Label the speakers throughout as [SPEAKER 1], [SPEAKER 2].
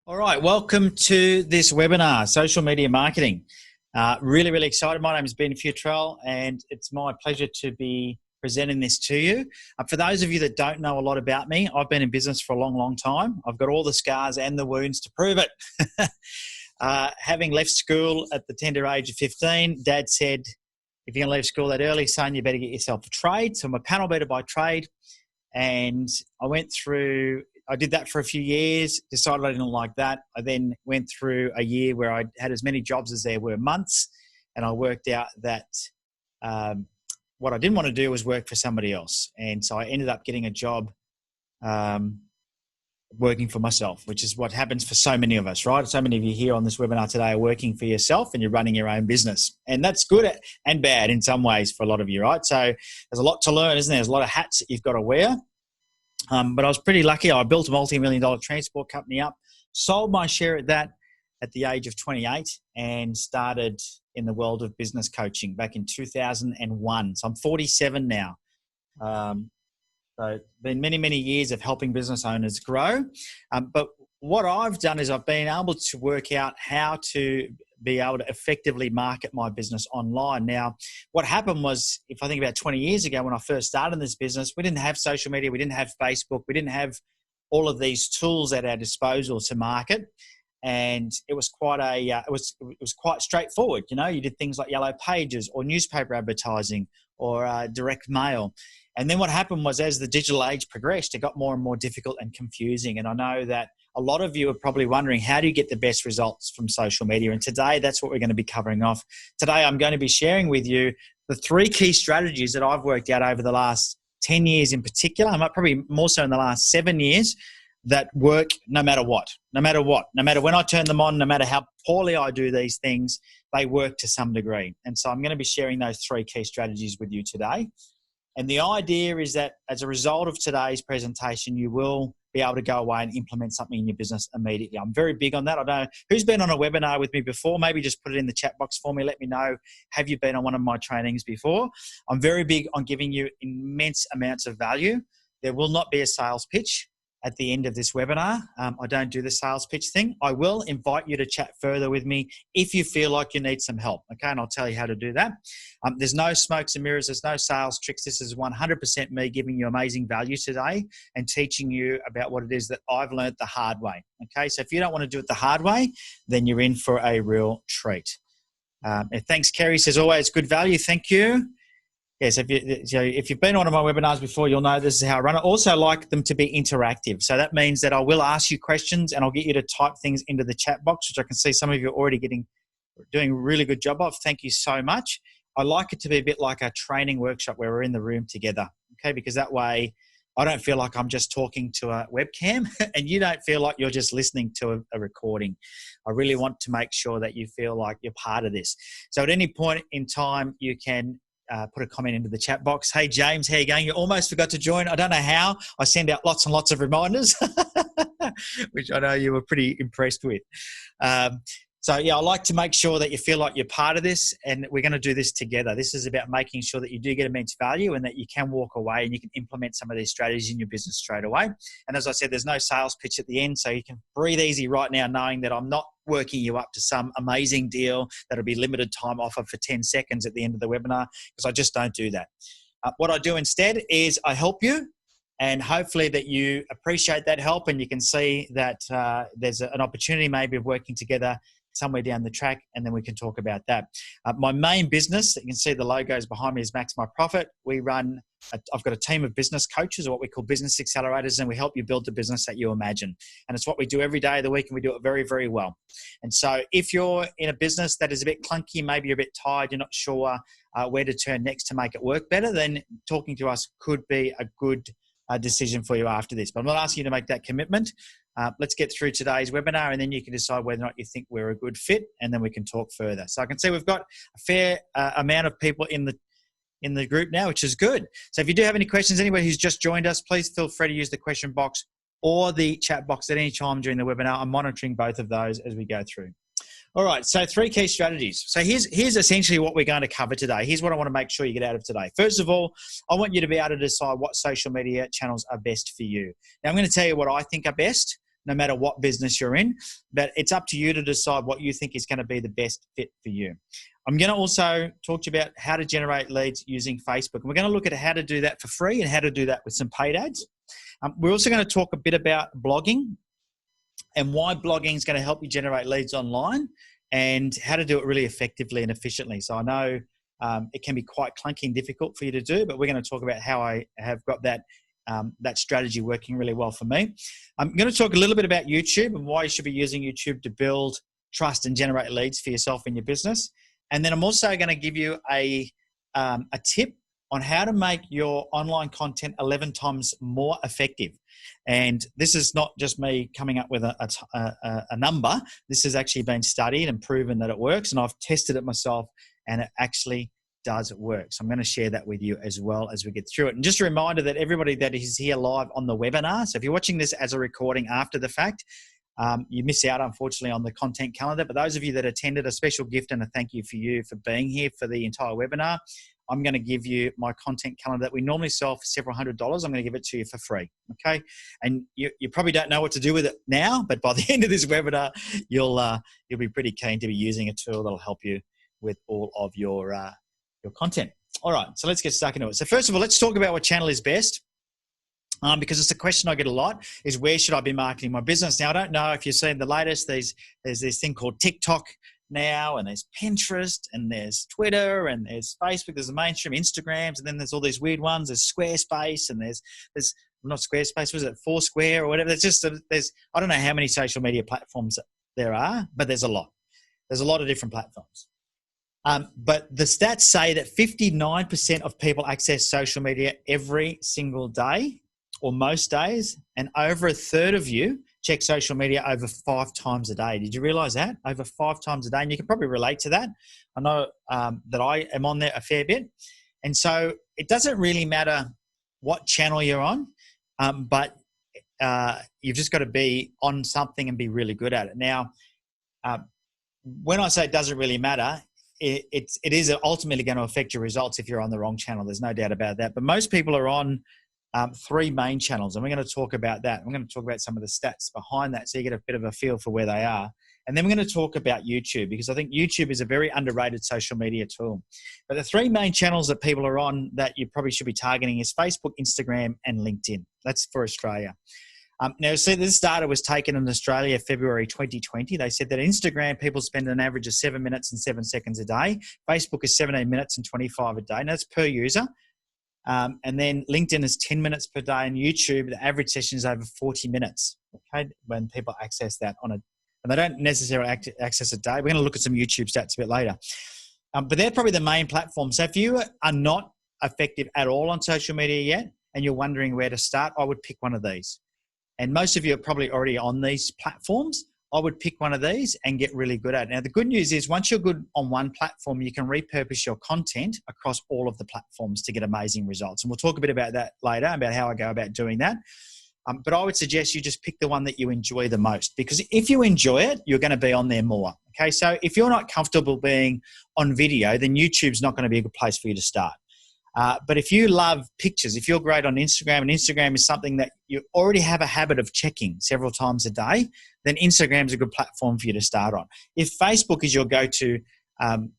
[SPEAKER 1] All right, welcome to this webinar, Social Media Marketing. Really excited. My name is Ben Futrell, and it's my pleasure to be presenting this to you. For those of you that don't know a lot about me, I've been in business for a long time. I've got all the scars and the wounds to prove it. Having left school at the tender age of 15, Dad said, if you're going to leave school that early, son, you better get yourself a trade. So I'm a panel beater by trade, and I did that for a few years, decided I didn't like that. I then went through a year where I had as many jobs as there were months, and I worked out that what I didn't want to do was work for somebody else. And so I ended up getting a job working for myself, which is what happens for so many of us, right? So many of you here on this webinar today are working for yourself and you're running your own business. And that's good and bad in some ways for a lot of you, right? So there's a lot to learn, isn't there? There's a lot of hats that you've got to wear. But I was pretty lucky. I built a multi-million-dollar transport company up, sold my share at that at the age of 28, and started in the world of business coaching back in 2001. So I'm 47 now. So it's been many years of helping business owners grow. But what I've done is I've been able to work out how to be able to effectively market my business online. Now, what happened was, if I think about 20 years ago when I first started this business, we didn't have social media, we didn't have Facebook, we didn't have all of these tools at our disposal to market. And it was quite it was quite straightforward. You know, you did things like yellow pages or newspaper advertising or direct mail. And then what happened was, as the digital age progressed, it got more and more difficult and confusing. And I know that a lot of you are probably wondering, how do you get the best results from social media? And today, that's what we're going to be covering off. Today, I'm going to be sharing with you the 3 key strategies that I've worked out over the last 10 years in particular. I might probably more so in the last 7 years, that work no matter what. No matter when I turn them on, no matter how poorly I do these things, they work to some degree. And so I'm going to be sharing those 3 key strategies with you today. And the idea is that as a result of today's presentation, you will be able to go away and implement something in your business immediately. I'm very big on that. I don't know who's been on a webinar with me before. Maybe just put it in the chat box for me. Let me know, have you been on one of my trainings before? I'm very big on giving you immense amounts of value. There will not be a sales pitch at the end of this webinar. I don't do the sales pitch thing. I will invite you to chat further with me if you feel like you need some help, okay? And I'll tell you how to do that. There's no smokes and mirrors. There's no sales tricks. This is 100% me giving you amazing value today and teaching you about what it is that I've learned the hard way, okay? So if you don't want to do it the hard way, then you're in for a real treat. And thanks, Kerry says, always good value. Thank you. Yes, if you've been on one of my webinars before, you'll know this is how I run it. Also like them to be interactive. So that means that I will ask you questions and I'll get you to type things into the chat box, which I can see some of you are already doing a really good job of. Thank you so much. I like it to be a bit like a training workshop where we're in the room together, okay? Because that way I don't feel like I'm just talking to a webcam and you don't feel like you're just listening to a recording. I really want to make sure that you feel like you're part of this. So at any point in time, you can put a comment into the chat box. Hey, James, how you going? You almost forgot to join. I don't know how. I send out lots and lots of reminders, which I know you were pretty impressed with. So, yeah, I like to make sure that you feel like you're part of this, and we're going to do this together. This is about making sure that you do get immense value and that you can walk away and you can implement some of these strategies in your business straight away. And as I said, there's no sales pitch at the end, so you can breathe easy right now knowing that I'm not working you up to some amazing deal that'll be limited time offer for 10 seconds at the end of the webinar, because I just don't do that. What I do instead is I help you, and hopefully that you appreciate that help and you can see that there's an opportunity maybe of working together somewhere down the track, and then we can talk about that. My main business, you can see the logos behind me, is Max My Profit. I've got a team of business coaches, or what we call business accelerators, and we help you build the business that you imagine. And it's what we do every day of the week, and we do it very well. And so if you're in a business that is a bit clunky, maybe you're a bit tired, you're not sure where to turn next to make it work better, then talking to us could be a good decision for you after this. But I'm not asking you to make that commitment. Let's get through today's webinar, and then you can decide whether or not you think we're a good fit, and then we can talk further. So I can see we've got a fair amount of people in the group now, which is good. So if you do have any questions, anybody who's just joined us, please feel free to use the question box or the chat box at any time during the webinar. I'm monitoring both of those as we go through. All right, so 3 key strategies. So here's essentially what we're going to cover today. Here's what I want to make sure you get out of today. First of all, I want you to be able to decide what social media channels are best for you. Now, I'm going to tell you what I think are best, no matter what business you're in. But it's up to you to decide what you think is going to be the best fit for you. I'm going to also talk to you about how to generate leads using Facebook. And we're going to look at how to do that for free and how to do that with some paid ads. We're also going to talk a bit about blogging and why blogging is going to help you generate leads online and how to do it really effectively and efficiently. So I know it can be quite clunky and difficult for you to do, but we're going to talk about how I have got that strategy working really well for me. I'm going to talk a little bit about YouTube and why you should be using YouTube to build trust and generate leads for yourself in your business. And then I'm also going to give you a tip on how to make your online content 11 times more effective. And this is not just me coming up with a number. This has actually been studied and proven that it works. And I've tested it myself and it actually does work. So I'm going to share that with you as well as we get through it. And just a reminder that everybody that is here live on the webinar, so if you're watching this as a recording after the fact, you miss out, unfortunately, on the content calendar. But those of you that attended, a special gift and a thank you for being here for the entire webinar. I'm going to give you my content calendar that we normally sell for several $100s. I'm going to give it to you for free, okay? And you probably don't know what to do with it now, but by the end of this webinar, you'll be pretty keen to be using a tool that'll help you with all of your content. All right, so let's get stuck into it. So first of all, let's talk about what channel is best. Because it's a question I get a lot, is where should I be marketing my business? Now, I don't know if you've seen the latest, there's this thing called TikTok now, and there's Pinterest, and there's Twitter, and there's Facebook, there's the mainstream Instagrams, and then there's all these weird ones, there's Squarespace, and there's not Squarespace, was it Foursquare or whatever? There's I don't know how many social media platforms there are, but there's a lot. There's a lot of different platforms. But the stats say that 59% of people access social media every single day, or most days, and over a third of you check social media over 5 times a day. Did you realize that? Over 5 times a day. And you can probably relate to that. I know that I am on there a fair bit. And so it doesn't really matter what channel you're on, but you've just got to be on something and be really good at it. Now, when I say it doesn't really matter, it is ultimately going to affect your results if you're on the wrong channel. There's no doubt about that. But most people are on 3 main channels, and we're going to talk about that. We're going to talk about some of the stats behind that so you get a bit of a feel for where they are. And then we're going to talk about YouTube, because I think YouTube is a very underrated social media tool. But the 3 main channels that people are on that you probably should be targeting is Facebook, Instagram, and LinkedIn. That's for Australia. Now, see, this data was taken in Australia, February 2020. They said that Instagram, people spend an average of 7 minutes and 7 seconds a day. Facebook is 17 minutes and 25 a day. Now, that's per user. And then LinkedIn is 10 minutes per day, and YouTube, the average session is over 40 minutes, okay, when people access that and they don't necessarily access a day. We're going to look at some YouTube stats a bit later. But they're probably the main platforms. So if you are not effective at all on social media yet and you're wondering where to start, I would pick one of these. And most of you are probably already on these platforms. I would pick one of these and get really good at it. Now, the good news is once you're good on one platform, you can repurpose your content across all of the platforms to get amazing results. And we'll talk a bit about that later, about how I go about doing that. But I would suggest you just pick the one that you enjoy the most, because if you enjoy it, you're going to be on there more. Okay, so if you're not comfortable being on video, then YouTube's not going to be a good place for you to start. But if you love pictures, if you're great on Instagram, and Instagram is something that you already have a habit of checking several times a day, then Instagram is a good platform for you to start on. If Facebook is your go-to,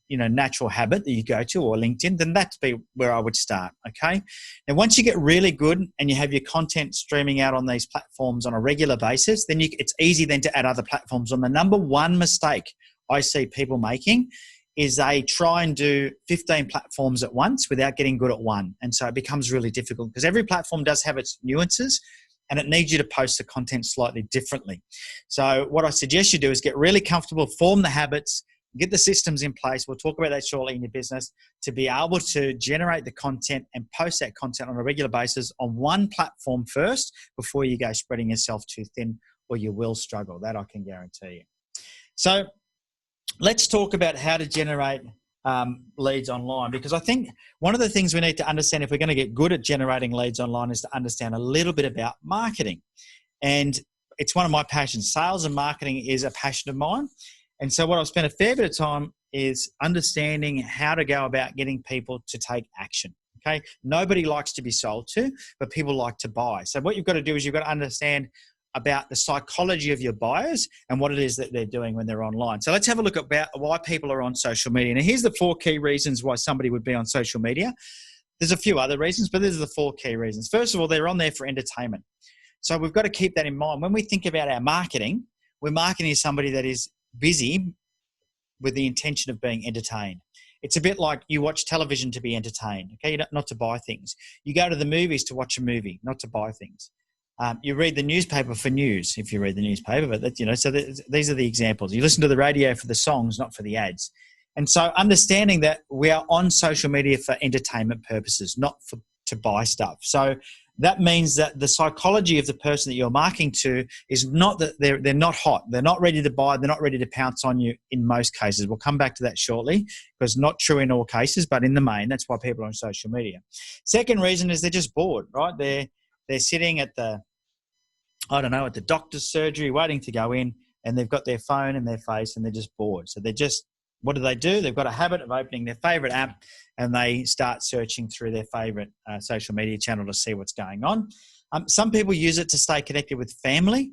[SPEAKER 1] natural habit that you go to, or LinkedIn, then that's be where I would start, okay? And once you get really good and you have your content streaming out on these platforms on a regular basis, then it's easy then to add other platforms on. The number one mistake I see people making is they try and do 15 platforms at once without getting good at one. And so it becomes really difficult because every platform does have its nuances and it needs you to post the content slightly differently. So what I suggest you do is get really comfortable, form the habits, get the systems in place. We'll talk about that shortly in your business, to be able to generate the content and post that content on a regular basis on one platform first before you go spreading yourself too thin, or you will struggle. That I can guarantee you. So let's talk about how to generate leads online, because I think one of the things we need to understand if we're going to get good at generating leads online is to understand a little bit about marketing. And it's one of my passions. Sales and marketing is a passion of mine. And so what I've spent a fair bit of time is understanding how to go about getting people to take action. Okay. Nobody likes to be sold to, but people like to buy. So what you've got to do is you've got to understand about the psychology of your buyers and what it is that they're doing when they're online. So let's have a look at why people are on social media. Now, here's the 4 key reasons why somebody would be on social media. There's a few other reasons, but these are the 4 key reasons. First of all, they're on there for entertainment. So we've got to keep that in mind. When we think about our marketing, we're marketing to somebody that is busy with the intention of being entertained. It's a bit like you watch television to be entertained, okay? Not to buy things. You go to the movies to watch a movie, not to buy things. You read the newspaper for news, if you read the newspaper, but that, so these are the examples. You listen to the radio for the songs, not for the ads. And so understanding that we are on social media for entertainment purposes, not to buy stuff. So that means that the psychology of the person that you're marketing to is not that they're not hot. They're not ready to buy. They're not ready to pounce on you in most cases. We'll come back to that shortly, because not true in all cases, but in the main, that's why people are on social media. Second reason is they're just bored, right? They're sitting at the doctor's surgery waiting to go in, and they've got their phone in their face and they're just bored. So what do? They've got a habit of opening their favorite app and they start searching through their favorite social media channel to see what's going on. Some people use it to stay connected with family,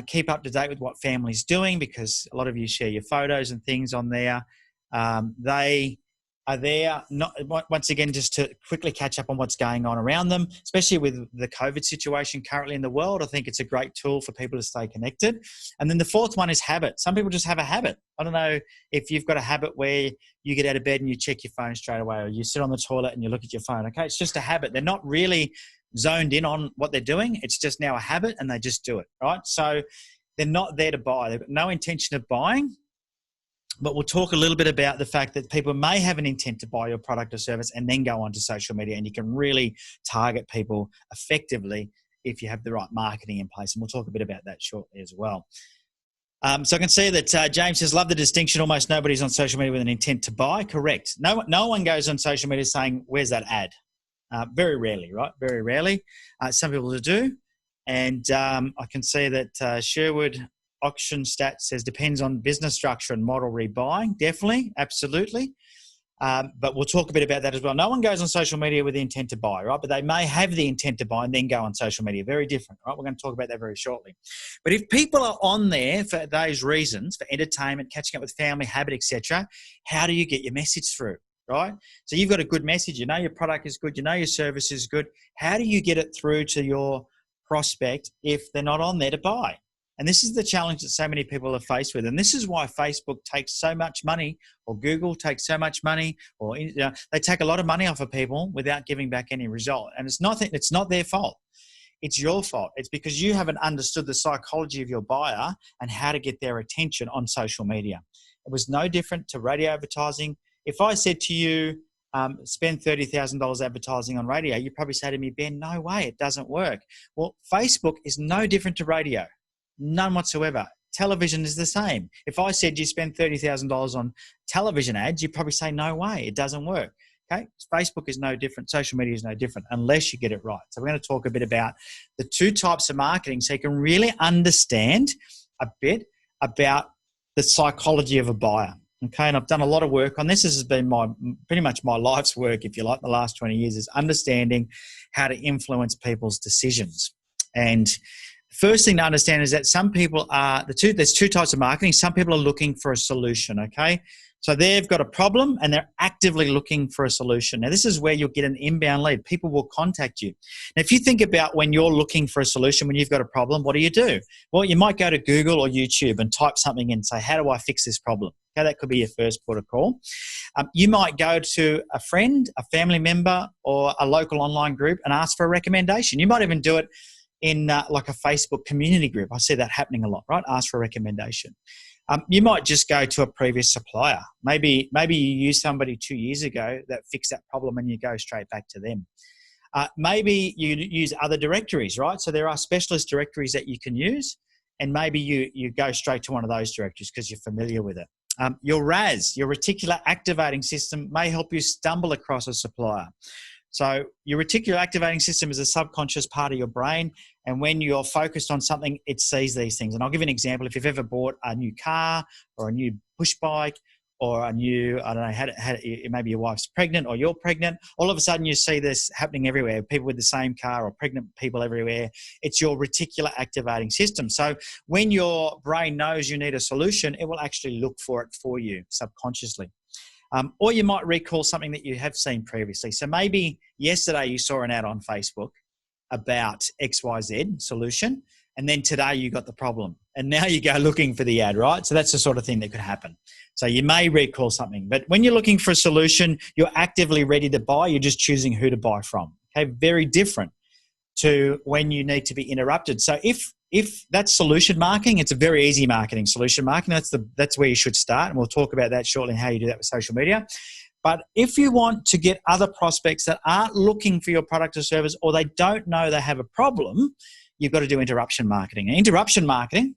[SPEAKER 1] keep up to date with what family's doing, because a lot of you share your photos and things on there. They are there, once again, just to quickly catch up on what's going on around them, especially with the COVID situation currently in the world. I think it's a great tool for people to stay connected. And then the fourth one is habit. Some people just have a habit. I don't know if you've got a habit where you get out of bed and you check your phone straight away, or you sit on the toilet and you look at your phone. Okay, it's just a habit. They're not really zoned in on what they're doing. It's just now a habit and they just do it, right? So they're not there to buy. They've got no intention of buying. But we'll talk a little bit about the fact that people may have an intent to buy your product or service and then go onto social media, and you can really target people effectively if you have the right marketing in place. And we'll talk a bit about that shortly as well. So I can see that James says, love the distinction. Almost nobody's on social media with an intent to buy. Correct. No one goes on social media saying, where's that ad? Very rarely, right? Very rarely. Some people do. And I can see that Sherwood Auction Stats says depends on business structure and model rebuying. Definitely, absolutely. But we'll talk a bit about that as well. No one goes on social media with the intent to buy, right? But they may have the intent to buy and then go on social media. Very different, right? We're going to talk about that very shortly. But if people are on there for those reasons, for entertainment, catching up with family, habit, etc., how do you get your message through, right? So you've got a good message. You know your product is good. You know your service is good. How do you get it through to your prospect if they're not on there to buy? And this is the challenge that so many people are faced with. And this is why Facebook takes so much money, or Google takes so much money, or they take a lot of money off of people without giving back any result. And it's not their fault. It's your fault. It's because you haven't understood the psychology of your buyer and how to get their attention on social media. It was no different to radio advertising. If I said to you, spend $30,000 advertising on radio, you'd probably say to me, Ben, no way, it doesn't work. Well, Facebook is no different to radio. None whatsoever. Television is the same. If I said you spend $30,000 on television ads, you'd probably say, no way, it doesn't work. Okay, Facebook is no different. Social media is no different unless you get it right. So we're going to talk a bit about the 2 types of marketing so you can really understand a bit about the psychology of a buyer. Okay, and I've done a lot of work on this. This has been pretty much my life's work, if you like, the last 20 years, is understanding how to influence people's decisions. And first thing to understand is that some people there's 2 types of marketing. Some people are looking for a solution, okay? So they've got a problem and they're actively looking for a solution. Now, this is where you'll get an inbound lead. People will contact you. Now, if you think about when you're looking for a solution, when you've got a problem, what do? Well, you might go to Google or YouTube and type something in and say, how do I fix this problem? Okay, that could be your first port of call. You might go to a friend, a family member, or a local online group and ask for a recommendation. You might even do it in like a Facebook community group. I see that happening a lot, right? Ask for a recommendation. You might just go to a previous supplier. Maybe you used somebody 2 years ago that fixed that problem and you go straight back to them. Maybe you use other directories, right? So there are specialist directories that you can use, and maybe you go straight to one of those directories because you're familiar with it. Your RAS, your reticular activating system, may help you stumble across a supplier. So your reticular activating system is a subconscious part of your brain, and when you're focused on something, it sees these things. And I'll give you an example. If you've ever bought a new car or a new push bike or a new, I don't know, maybe your wife's pregnant or you're pregnant. All of a sudden you see this happening everywhere, people with the same car or pregnant people everywhere. It's your reticular activating system. So when your brain knows you need a solution, it will actually look for it for you subconsciously. Or you might recall something that you have seen previously. So maybe yesterday you saw an ad on Facebook about XYZ solution, and then today you got the problem. And now you go looking for the ad, right? So that's the sort of thing that could happen. So you may recall something. But when you're looking for a solution, you're actively ready to buy. You're just choosing who to buy from. Okay, very different to when you need to be interrupted. So if that's solution marketing, it's a very easy marketing, solution marketing. That's where you should start. And we'll talk about that shortly, how you do that with social media. But if you want to get other prospects that aren't looking for your product or service, or they don't know they have a problem, you've got to do interruption marketing. And interruption marketing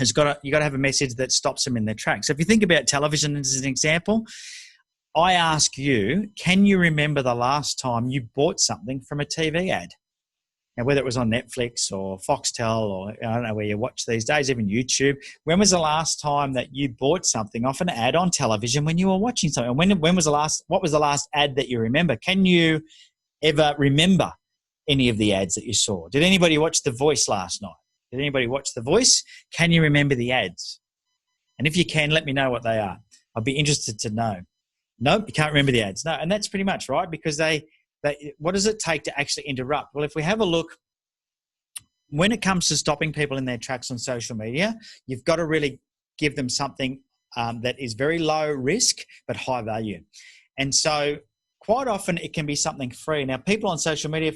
[SPEAKER 1] you got to have a message that stops them in their tracks. So if you think about television as an example, I ask you, can you remember the last time you bought something from a TV ad? Now, whether it was on Netflix or Foxtel or I don't know where you watch these days, even YouTube, when was the last time that you bought something off an ad on television when you were watching something? What was the last ad that you remember? Can you ever remember any of the ads that you saw? Did anybody watch The Voice last night? Did anybody watch The Voice? Can you remember the ads? And if you can, let me know what they are. I'd be interested to know. Nope, you can't remember the ads. No, and that's pretty much right, because what does it take to actually interrupt? Well, if we have a look, when it comes to stopping people in their tracks on social media, you've got to really give them something that is very low risk but high value. And so quite often it can be something free. Now, people on social media,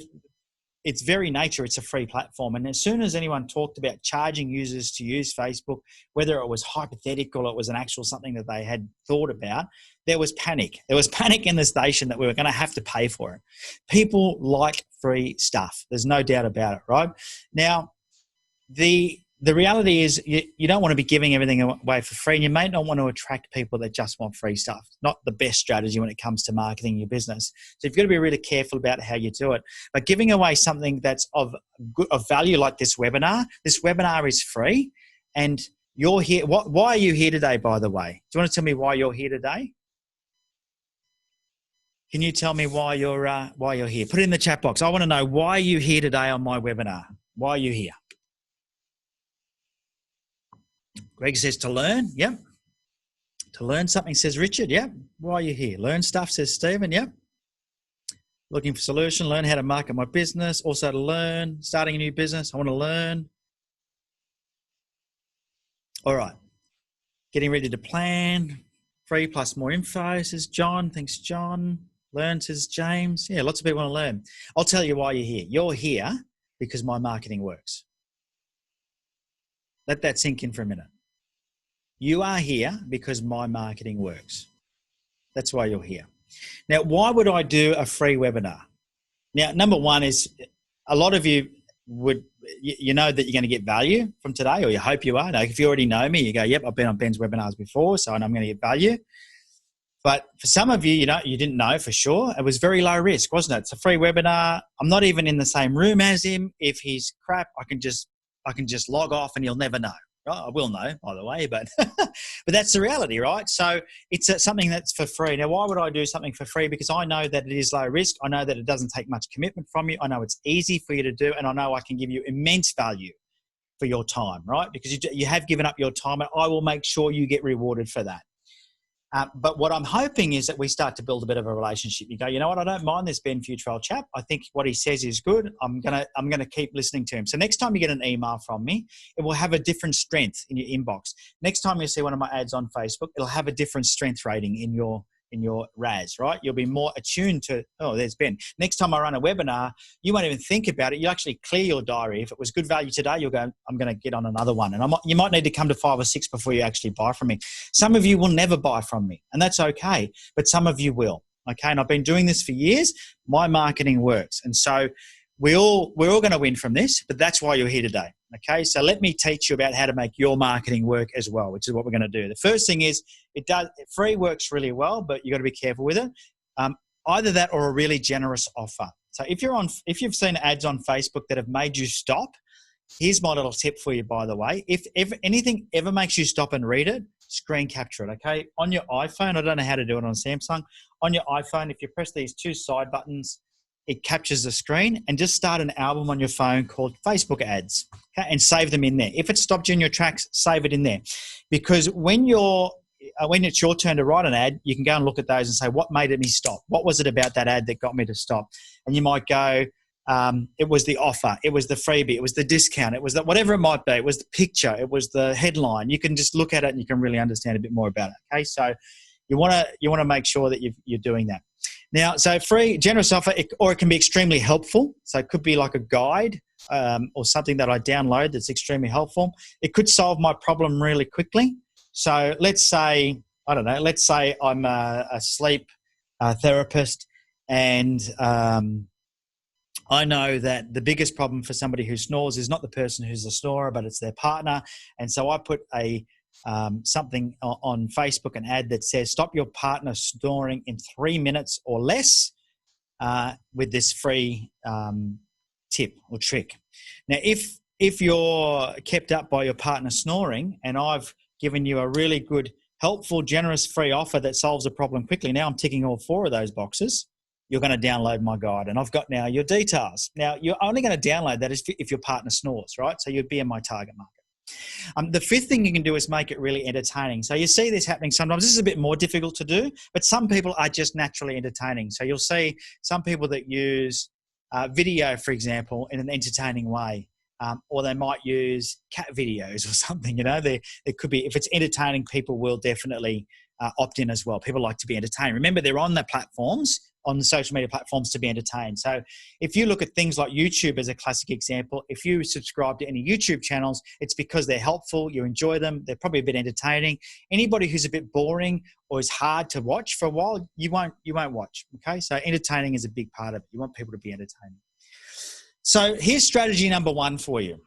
[SPEAKER 1] its very nature, it's a free platform. And as soon as anyone talked about charging users to use Facebook, whether it was hypothetical or it was an actual something that they had thought about, there was panic. There was panic in the station that we were going to have to pay for it. People like free stuff. There's no doubt about it, right? Now, the reality is you don't want to be giving everything away for free, and you may not want to attract people that just want free stuff. Not the best strategy when it comes to marketing your business. So you've got to be really careful about how you do it. But giving away something that's of value, like this webinar is free, and you're here. Why are you here today, by the way? Do you want to tell me why you're here today? Can you tell me why you're here? Put it in the chat box. I want to know why you're here today on my webinar. Why are you here? Greg says to learn. Yep. To learn something, says Richard. Yep. Why are you here? Learn stuff, says Stephen. Yep. Looking for solution. Learn how to market my business. Also to learn. Starting a new business. I want to learn. All right. Getting ready to plan. Free plus more info, says John. Thanks, John. Learn, says James. Yeah, lots of people want to learn. I'll tell you why you're here. You're here because my marketing works. Let that sink in for a minute. You are here because my marketing works. That's why you're here. Now, why would I do a free webinar? Now, number one is a lot of you you know that you're going to get value from today, or you hope you are. Now, if you already know me, you go, yep, I've been on Ben's webinars before, so I know I'm going to get value. But for some of you, you didn't know for sure. It was very low risk, wasn't it? It's a free webinar. I'm not even in the same room as him. If he's crap, I can just log off and he'll never know. Right? I will know, by the way, but but that's the reality, right? So it's something that's for free. Now, why would I do something for free? Because I know that it is low risk. I know that it doesn't take much commitment from you. I know it's easy for you to do, and I know I can give you immense value for your time, right? Because you have given up your time, and I will make sure you get rewarded for that. But what I'm hoping is that we start to build a bit of a relationship. You go, you know what? I don't mind this Ben Futrell chap. I think what he says is good. I'm gonna keep listening to him. So next time you get an email from me, it will have a different strength in your inbox. Next time you see one of my ads on Facebook, it'll have a different strength rating in your RAS, right? You'll be more attuned to, oh, there's Ben. Next time I run a webinar, you won't even think about it. You actually clear your diary. If it was good value today, you'll go, I'm going to get on another one. And you might need to come to 5 or 6 before you actually buy from me. Some of you will never buy from me, and that's okay. But some of you will, okay? And I've been doing this for years. My marketing works. And so we're all going to win from this, but that's why you're here today. Okay, so let me teach you about how to make your marketing work as well, which is what we're going to do. The first thing is free works really well, but you got to be careful with it. Either that or a really generous offer. So if you've seen ads on Facebook that have made you stop, here's my little tip for you, by the way. If anything ever makes you stop and read it, screen capture it, okay? On your iPhone, I don't know how to do it on Samsung. On your iPhone, if you press these two side buttons, it captures the screen, and just start an album on your phone called Facebook ads, okay? And save them in there. If it stopped you in your tracks, save it in there. Because when it's your turn to write an ad, you can go and look at those and say, what made me stop? What was it about that ad that got me to stop? And you might go, it was the offer, it was the freebie, it was the discount, it was the, whatever it might be, it was the picture, it was the headline. You can just look at it and you can really understand a bit more about it, okay? So you want to make sure that you're doing that. Now, so free, generous offer, or it can be extremely helpful. So it could be like a guide or something that I download that's extremely helpful. It could solve my problem really quickly. So let's say, I don't know, let's say I'm a sleep therapist, and I know that the biggest problem for somebody who snores is not the person who's the snorer, but it's their partner. And so I put something on Facebook, an ad that says, stop your partner snoring in 3 minutes or less with this free tip or trick. Now, if you're kept up by your partner snoring, and I've given you a really good, helpful, generous free offer that solves a problem quickly, now I'm ticking all 4 of those boxes, you're going to download my guide, and I've got now your details. Now, you're only going to download that if your partner snores, right? So you'd be in my target market. The 5th thing you can do is make it really entertaining. So you see this happening sometimes. This is a bit more difficult to do, but some people are just naturally entertaining. So you'll see some people that use video, for example, in an entertaining way, or they might use cat videos or something. You know, it could be, if it's entertaining, people will definitely opt in as well. People like to be entertained. Remember, they're on the platforms, on the social media platforms, to be entertained. So if you look at things like YouTube as a classic example, if you subscribe to any YouTube channels, it's because they're helpful, you enjoy them, they're probably a bit entertaining. Anybody who's a bit boring or is hard to watch for a while, you won't watch, okay? So entertaining is a big part of it. You want people to be entertaining. So here's strategy number 1 for you.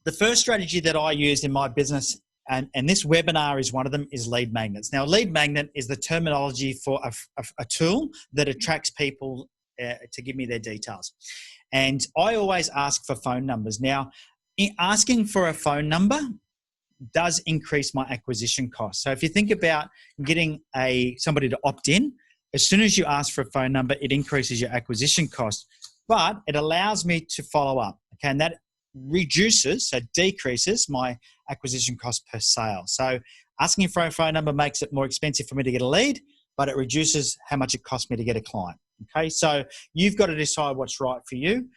[SPEAKER 1] The first strategy that I use in my business, and this webinar is one of them, is lead magnets. Now, lead magnet is the terminology for a tool that attracts people to give me their details. And I always ask for phone numbers. Now, asking for a phone number does increase my acquisition cost. So if you think about getting somebody to opt in, as soon as you ask for a phone number, it increases your acquisition cost, but it allows me to follow up. Okay, and that decreases my acquisition cost per sale. So asking for a phone number makes it more expensive for me to get a lead, but it reduces how much it costs me to get a client. Okay, so you've got to decide what's right for you.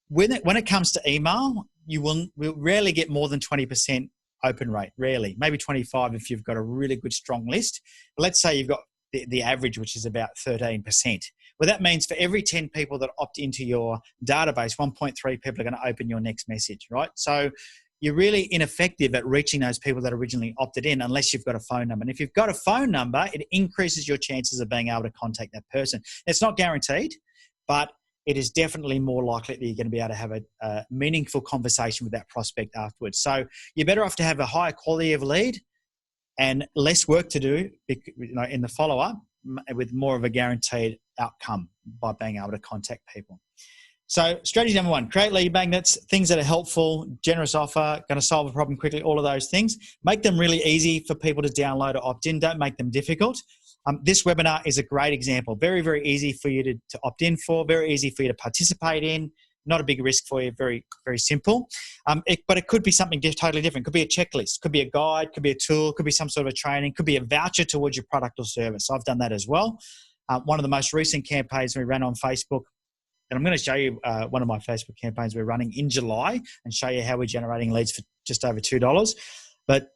[SPEAKER 1] When it comes to email, we'll rarely get more than 20% open rate, rarely, maybe 25 if you've got a really good strong list. But let's say you've got the average, which is about 13%. Well, that means for every 10 people that opt into your database, 1.3 people are going to open your next message, right? So you're really ineffective at reaching those people that originally opted in unless you've got a phone number. And if you've got a phone number, it increases your chances of being able to contact that person. It's not guaranteed, but it is definitely more likely that you're going to be able to have a meaningful conversation with that prospect afterwards. So you're better off to have a higher quality of lead and less work to do, in the follow-up, with more of a guaranteed outcome by being able to contact people. So strategy number 1, create lead magnets, things that are helpful, generous offer, going to solve a problem quickly, all of those things. Make them really easy for people to download or opt in. Don't make them difficult. This webinar is a great example. Very, very easy for you to opt in for, very easy for you to participate in. Not a big risk for you, very, very simple. But it could be something totally different. Could be a checklist, could be a guide, could be a tool, could be some sort of a training, could be a voucher towards your product or service. I've done that as well. One of the most recent campaigns we ran on Facebook, and I'm going to show you one of my Facebook campaigns we're running in July and show you how we're generating leads for just over $2. But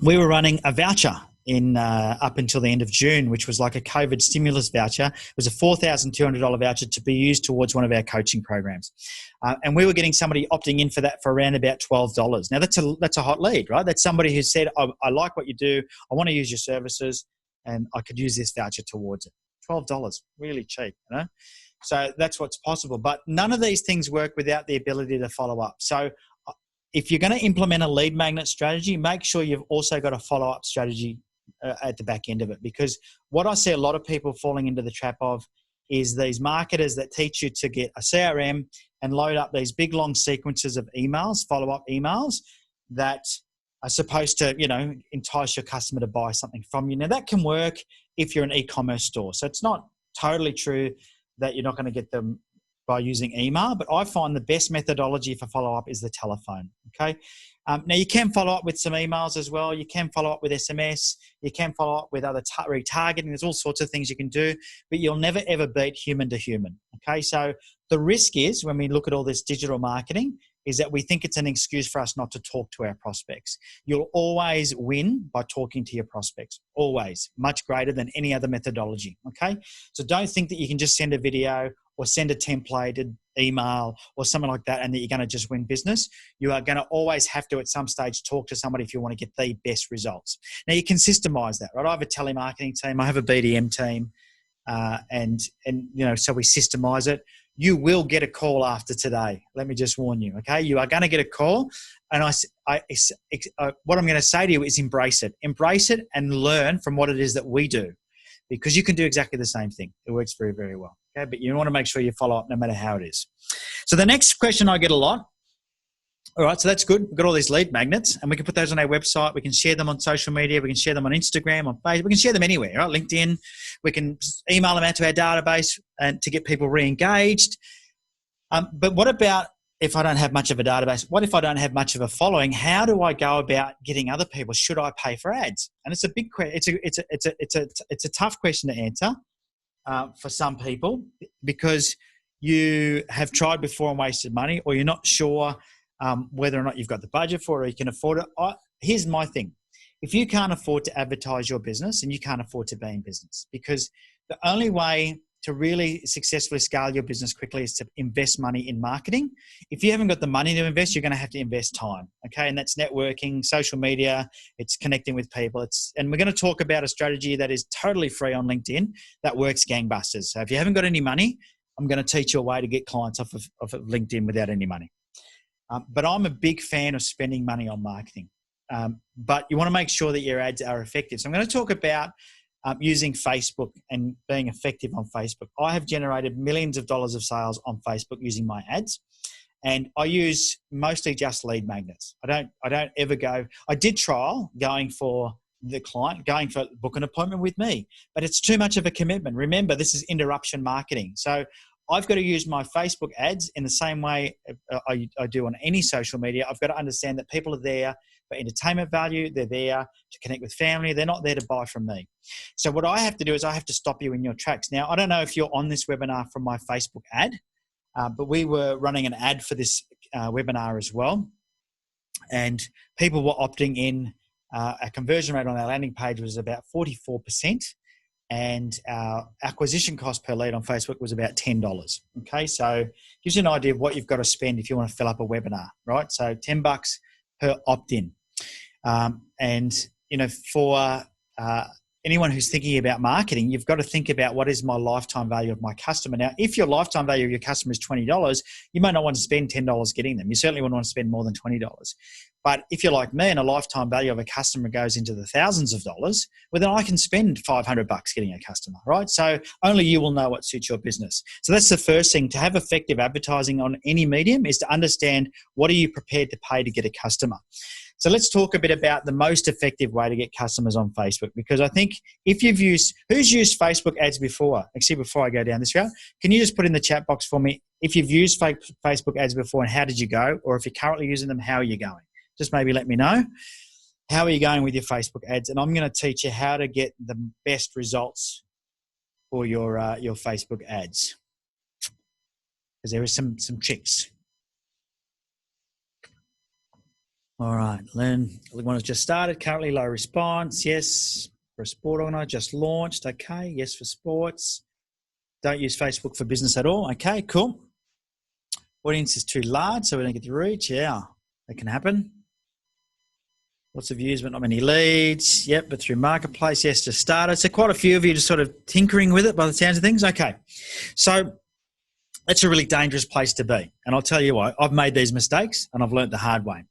[SPEAKER 1] we were running a voucher up until the end of June, which was like a COVID stimulus voucher. It was a $4,200 voucher to be used towards one of our coaching programs. And we were getting somebody opting in for that for around about $12. Now, that's a hot lead, right? That's somebody who said, I like what you do. I want to use your services, and I could use this voucher towards it. $12, really cheap, you know? So that's what's possible. But none of these things work without the ability to follow up. So if you're going to implement a lead magnet strategy, make sure you've also got a follow-up strategy at the back end of it. Because what I see a lot of people falling into the trap of is these marketers that teach you to get a CRM and load up these big long sequences of emails, follow-up emails that are supposed to, entice your customer to buy something from you. Now that can work if you're an e-commerce store. So it's not totally true that you're not going to get them by using email, but I find the best methodology for follow-up is the telephone, okay? Now you can follow up with some emails as well. You can follow up with SMS. You can follow up with other retargeting. There's all sorts of things you can do, but you'll never ever beat human to human, okay? So the risk is, when we look at all this digital marketing, is that we think it's an excuse for us not to talk to our prospects. You'll always win by talking to your prospects, always, much greater than any other methodology, okay? So don't think that you can just send a video or send a templated email or something like that and that you're going to just win business. You are going to always have to, at some stage, talk to somebody if you want to get the best results. Now, you can systemize that, right? I have a telemarketing team. I have a BDM team. So we systemize it. You will get a call after today. Let me just warn you, okay? You are going to get a call. And what I'm going to say to you is embrace it. Embrace it and learn from what it is that we do, because you can do exactly the same thing. It works very, very well, okay? But you want to make sure you follow up no matter how it is. So the next question I get a lot, all right, so that's good. We've got all these lead magnets, and we can put those on our website. We can share them on social media. We can share them on Instagram, on Facebook. We can share them anywhere, right? LinkedIn. We can email them out to our database and to get people re-engaged. But what about if I don't have much of a database? What if I don't have much of a following? How do I go about getting other people? Should I pay for ads? And it's a big question. It's a tough question to answer for some people, because you have tried before and wasted money, or you're not sure whether or not you've got the budget for it or you can afford it. Here's my thing. If you can't afford to advertise your business, and you can't afford to be in business, because the only way to really successfully scale your business quickly is to invest money in marketing. If you haven't got the money to invest, you're going to have to invest time, okay? And that's networking, social media, it's connecting with people. And we're going to talk about a strategy that is totally free on LinkedIn that works gangbusters. So if you haven't got any money, I'm going to teach you a way to get clients off of LinkedIn without any money. But I'm a big fan of spending money on marketing. But you want to make sure that your ads are effective. So I'm going to talk about using Facebook and being effective on Facebook. I have generated millions of dollars of sales on Facebook using my ads, and I use mostly just lead magnets. I don't ever go. I did trial going for the client, going for book an appointment with me, but it's too much of a commitment. Remember, this is interruption marketing. So I've got to use my Facebook ads in the same way I do on any social media. I've got to understand that people are there for entertainment value. They're there to connect with family. They're not there to buy from me. So what I have to do is I have to stop you in your tracks. Now, I don't know if you're on this webinar from my Facebook ad, but we were running an ad for this webinar as well. And people were opting in. Our conversion rate on our landing page was about 44%. And our acquisition cost per lead on Facebook was about $10. Okay, so gives you an idea of what you've got to spend if you want to fill up a webinar, right? So $10 per opt-in. For anyone who's thinking about marketing, you've got to think about what is my lifetime value of my customer. Now, if your lifetime value of your customer is $20, you might not want to spend $10 getting them. You certainly wouldn't want to spend more than $20. But if you're like me and a lifetime value of a customer goes into the thousands of dollars, well, then I can spend $500 getting a customer, right? So only you will know what suits your business. So that's the first thing. To have effective advertising on any medium is to understand what are you prepared to pay to get a customer. So let's talk a bit about the most effective way to get customers on Facebook, because I think if you've used, who's used Facebook ads before? Actually, before I go down this route, can you just put in the chat box for me if you've used Facebook ads before and how did you go? Or if you're currently using them, how are you going? Just maybe let me know. How are you going with your Facebook ads? And I'm going to teach you how to get the best results for your Facebook ads, because there are some tricks. All right, Lynn, the one has just started. Currently low response. Yes. For a sport organizer, just launched. Okay. Yes, for sports. Don't use Facebook for business at all. Okay, cool. Audience is too large, so we don't get the reach. Yeah, that can happen. Lots of views, but not many leads. Yep, but through Marketplace, yes, just started. So quite a few of you just sort of tinkering with it by the sounds of things. Okay, so that's a really dangerous place to be. And I'll tell you what, I've made these mistakes and I've learned the hard way.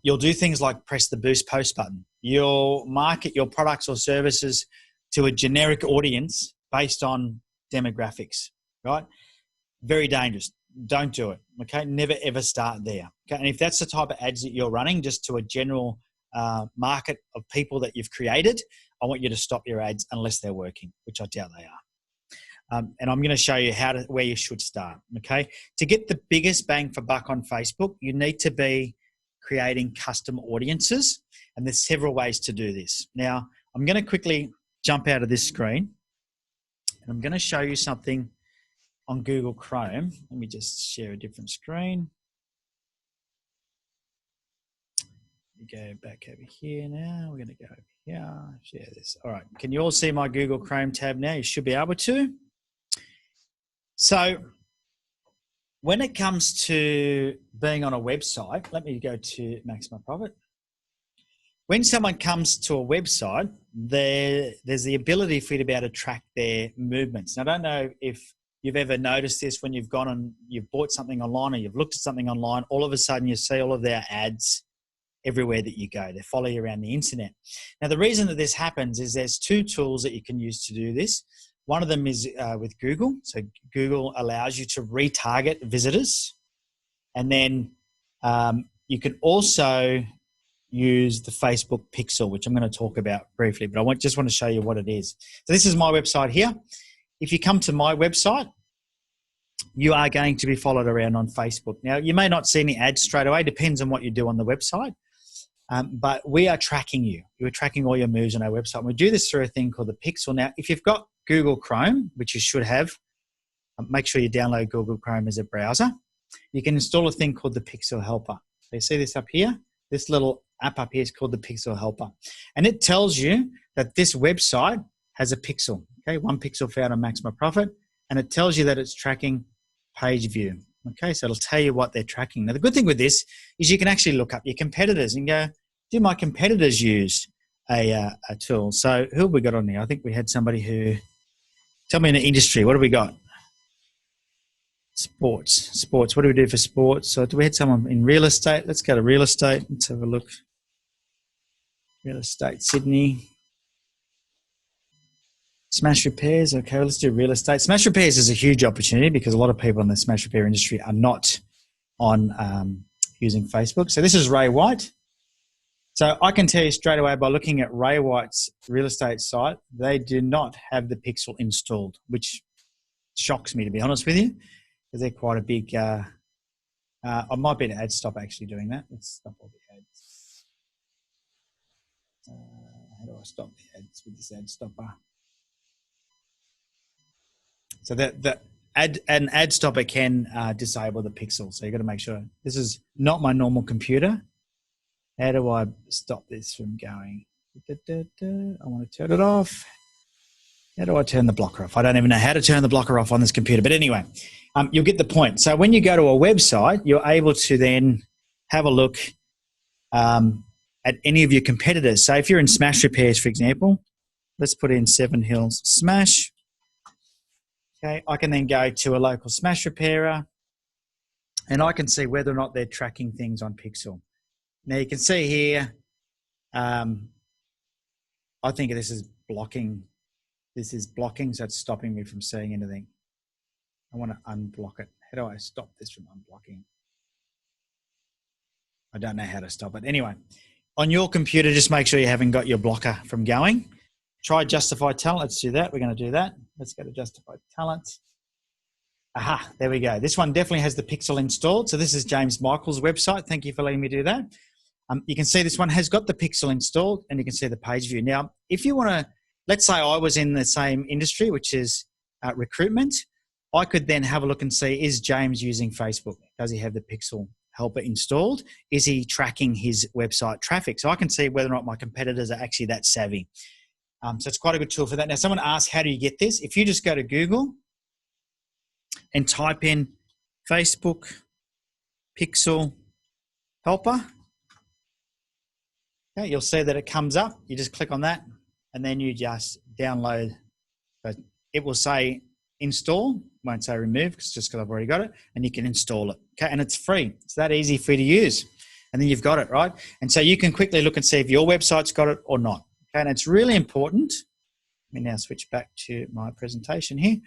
[SPEAKER 1] You'll do things like press the boost post button. You'll market your products or services to a generic audience based on demographics, right? Very dangerous. don't do it. Okay, never ever start there. Okay, and if that's the type of ads that you're running, just to a general market of people that you've created, I want you to stop your ads unless they're working, which I doubt they are. And I'm going to show you where you should start. Okay, to get the biggest bang for buck on Facebook, you need to be creating custom audiences, and there's several ways to do this. Now, I'm going to quickly jump out of this screen, and I'm going to show you something on Google Chrome. Let me just share a different screen. We go back over here now. We're going to go over here, share this. All right, can you all see my Google Chrome tab now? You should be able to. So when it comes to being on a website, let me go to Max My Profit. When someone comes to a website, there's the ability for you to be able to track their movements. Now, I don't know if you've ever noticed this when you've gone and you've bought something online or you've looked at something online, all of a sudden you see all of their ads everywhere that you go. They follow you around the internet. Now, the reason that this happens is there's two tools that you can use to do this. One of them is with Google. So Google allows you to retarget visitors. And then you can also use the Facebook Pixel, which I'm going to talk about briefly, but just want to show you what it is. So this is my website here. If you come to my website, you are going to be followed around on Facebook. Now, you may not see any ads straight away, depends on what you do on the website, but we are tracking you. We're tracking all your moves on our website. And we do this through a thing called the Pixel. Now, if you've got Google Chrome, which you should have, make sure you download Google Chrome as a browser. You can install a thing called the Pixel Helper. So you see this up here? This little app up here is called the Pixel Helper. And it tells you that this website has a pixel. Okay, one pixel found on Max My Profit. And it tells you that it's tracking page view. Okay, so it'll tell you what they're tracking. Now, the good thing with this is you can actually look up your competitors and go, do my competitors use a tool? So who have we got on there? I think we had somebody who, tell me in the industry, what do we got? Sports. What do we do for sports? So do we have someone in real estate? Let's go to real estate. Let's have a look. Real estate, Sydney. Smash repairs. Okay, let's do real estate. Smash repairs is a huge opportunity because a lot of people in the smash repair industry are not on using Facebook. So this is Ray White. So I can tell you straight away by looking at Ray White's real estate site, they do not have the Pixel installed, which shocks me, to be honest with you, because they're quite a big, I might be an ad stop actually doing that. Let's stop all the ads. How do I stop the ads with this ad stopper? So that an ad stopper can disable the pixel. So you've got to make sure. This is not my normal computer. How do I stop this from going? I want to turn it off. How do I turn the blocker off? I don't even know how to turn the blocker off on this computer. But anyway, you'll get the point. So when you go to a website, you're able to then have a look at any of your competitors. So if you're in Smash Repairs, for example, let's put in Seven Hills Smash. Okay, I can then go to a local smash repairer and I can see whether or not they're tracking things on Pixel. Now you can see here, I think this is blocking. This is blocking, so it's stopping me from seeing anything. I want to unblock it. How do I stop this from unblocking? I don't know how to stop it. Anyway, on your computer, just make sure you haven't got your blocker from going. Try Justify Talent. Let's do that. We're going to do that. Let's go to Justify Talent. Aha, there we go. This one definitely has the Pixel installed. So this is James Michael's website. Thank you for letting me do that. You can see this one has got the Pixel installed and you can see the page view. Now, if you want to, let's say I was in the same industry, which is recruitment, I could then have a look and see, is James using Facebook? Does he have the Pixel Helper installed? Is he tracking his website traffic? So I can see whether or not my competitors are actually that savvy. So it's quite a good tool for that. Now, someone asked, how do you get this? If you just go to Google and type in Facebook Pixel Helper, okay, you'll see that it comes up. You just click on that and then you just download. So it will say install, won't say remove just because I've already got it, and you can install it. Okay, and it's free. It's that easy for you to use. And then you've got it, right? And so you can quickly look and see if your website's got it or not. And it's really important. Let me now switch back to my presentation here.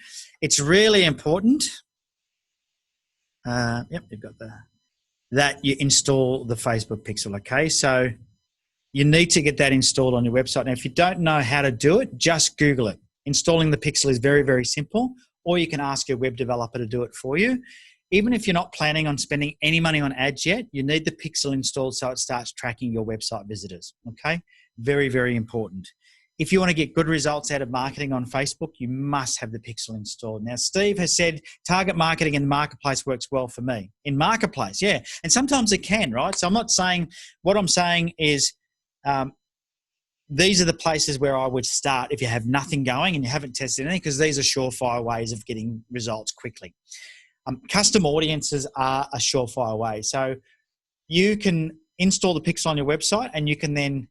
[SPEAKER 1] It's really important Yep, you've got that you install the Facebook pixel. Okay, so you need to get that installed on your website. Now, if you don't know how to do it, just Google it. Installing the pixel is very, very simple, or you can ask your web developer to do it for you. Even if you're not planning on spending any money on ads yet, you need the pixel installed so it starts tracking your website visitors. Okay, very, very important. If you want to get good results out of marketing on Facebook, you must have the pixel installed. Now, Steve has said target marketing in the marketplace works well for me. In marketplace, yeah. And sometimes it can, right? So I'm not saying, what I'm saying is these are the places where I would start if you have nothing going and you haven't tested anything, because these are surefire ways of getting results quickly. Custom audiences are a surefire way. So you can install the pixel on your website and you can then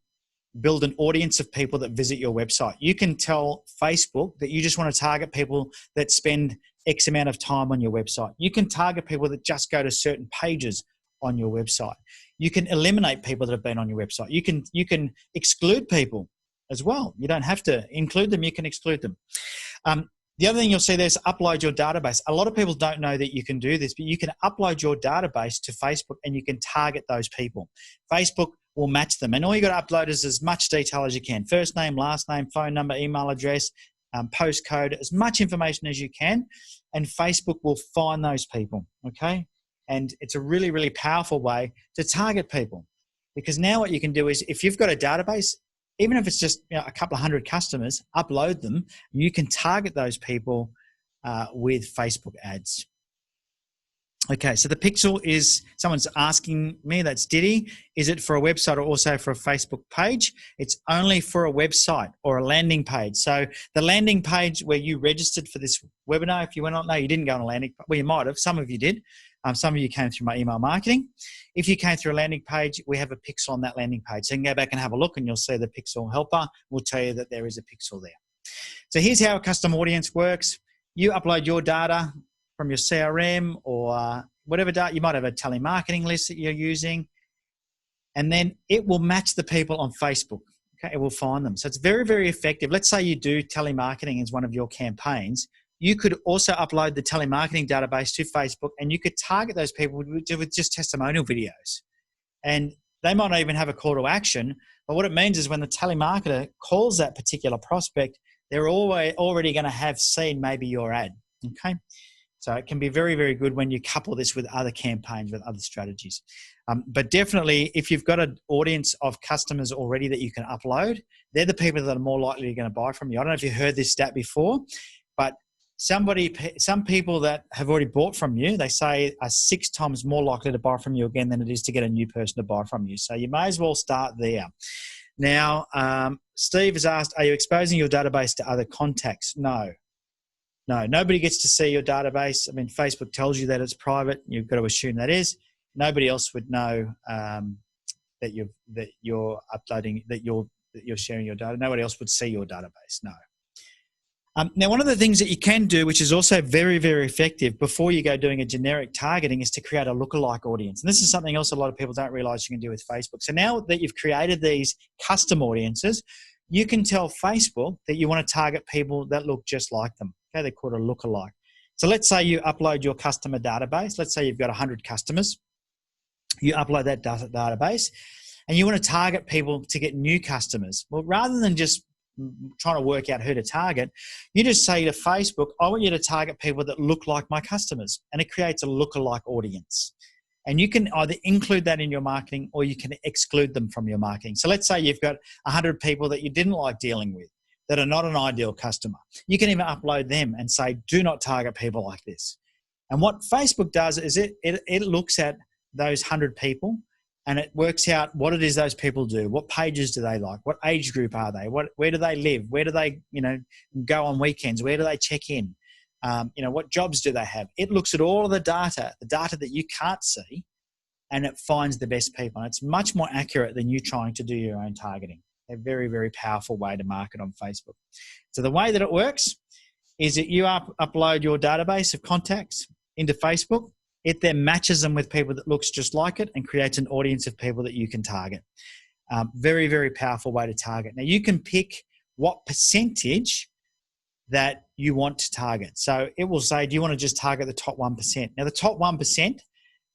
[SPEAKER 1] build an audience of people that visit your website. You can tell Facebook that you just want to target people that spend X amount of time on your website. You can target people that just go to certain pages on your website. You can eliminate people that have been on your website. You can exclude people as well. You don't have to include them, you can exclude them. The other thing you'll see there is upload your database. A lot of people don't know that you can do this, but you can upload your database to Facebook and you can target those people. Facebook will match them. And all you got to upload is as much detail as you can. First name, last name, phone number, email address, postcode, as much information as you can. And Facebook will find those people, okay? And it's a really, really powerful way to target people. Because now what you can do is, if you've got a database, even if it's just a couple of hundred customers, upload them. You can target those people with Facebook ads. Okay, so the pixel is, someone's asking me, that's Diddy, is it for a website or also for a Facebook page? It's only for a website or a landing page. So the landing page where you registered for this webinar, if you went on, no, you didn't go on a landing page. Well, you might have, some of you did. Some of you came through my email marketing. If you came through a landing page, we have a pixel on that landing page. So you can go back and have a look and you'll see the pixel helper will tell you that there is a pixel there. So here's how a custom audience works. You upload your data from your CRM or whatever data. You might have a telemarketing list that you're using, and then it will match the people on Facebook. Okay, it will find them. So it's very, very effective. Let's say you do telemarketing as one of your campaigns. You could also upload the telemarketing database to Facebook and you could target those people with just testimonial videos. And they might not even have a call to action, but what it means is when the telemarketer calls that particular prospect, they're already going to have seen maybe your ad, okay? So it can be very, very good when you couple this with other campaigns, with other strategies. But definitely, if you've got an audience of customers already that you can upload, they're the people that are more likely going to buy from you. I don't know if you heard this stat before, but some people that have already bought from you, they say are 6 times more likely to buy from you again than it is to get a new person to buy from you. So you may as well start there. Now, Steve has asked, are you exposing your database to other contacts? No. No, nobody gets to see your database. I mean, Facebook tells you that it's private. You've got to assume that is. Nobody else would know that you're uploading, that you're sharing your data. Nobody else would see your database. No. Now, one of the things that you can do, which is also very, very effective before you go doing a generic targeting, is to create a lookalike audience. And this is something else a lot of people don't realize you can do with Facebook. So now that you've created these custom audiences, you can tell Facebook that you want to target people that look just like them. Okay, they're called a lookalike. So let's say you upload your customer database. Let's say you've got 100 customers. You upload that database and you want to target people to get new customers. Well, rather than just trying to work out who to target, you just say to Facebook, I want you to target people that look like my customers, and it creates a lookalike audience. And you can either include that in your marketing or you can exclude them from your marketing. So let's say you've got 100 people that you didn't like dealing with, that are not an ideal customer. You can even upload them and say, do not target people like this. And what Facebook does is it looks at those 100 people and it works out what it is those people do. What pages do they like? What age group are they? Where do they live? Where do they, go on weekends? Where do they check in? What jobs do they have? It looks at all of the data that you can't see, and it finds the best people. And it's much more accurate than you trying to do your own targeting. A very, very powerful way to market on Facebook. So the way that it works is that you upload your database of contacts into Facebook. It then matches them with people that looks just like it and creates an audience of people that you can target. Very, very powerful way to target. Now, you can pick what percentage that you want to target. So it will say, do you want to just target the top 1%? Now, the top 1%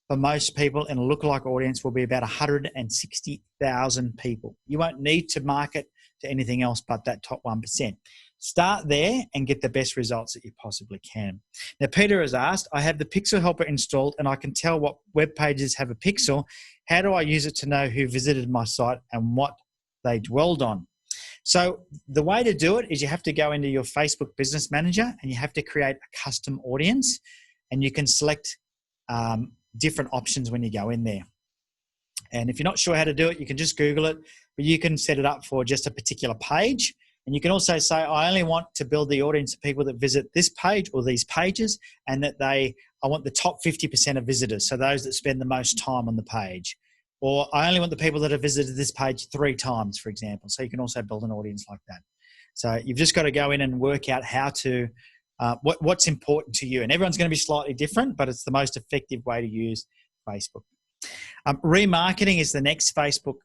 [SPEAKER 1] for most people in a lookalike audience will be about 160,000 people. You won't need to market to anything else but that top 1%. Start there and get the best results that you possibly can. Now, Peter has asked, I have the Pixel Helper installed and I can tell what web pages have a pixel. How do I use it to know who visited my site and what they dwelled on? So the way to do it is you have to go into your Facebook Business Manager and you have to create a custom audience, and you can select different options when you go in there. And if you're not sure how to do it, you can just Google it, but you can set it up for just a particular page. And you can also say, I only want to build the audience of people that visit this page or these pages, and that I want the top 50% of visitors, so those that spend the most time on the page. Or I only want the people that have visited this page 3 times, for example. So you can also build an audience like that. So you've just got to go in and work out how to, what's important to you. And everyone's going to be slightly different, but it's the most effective way to use Facebook. Remarketing is the next Facebook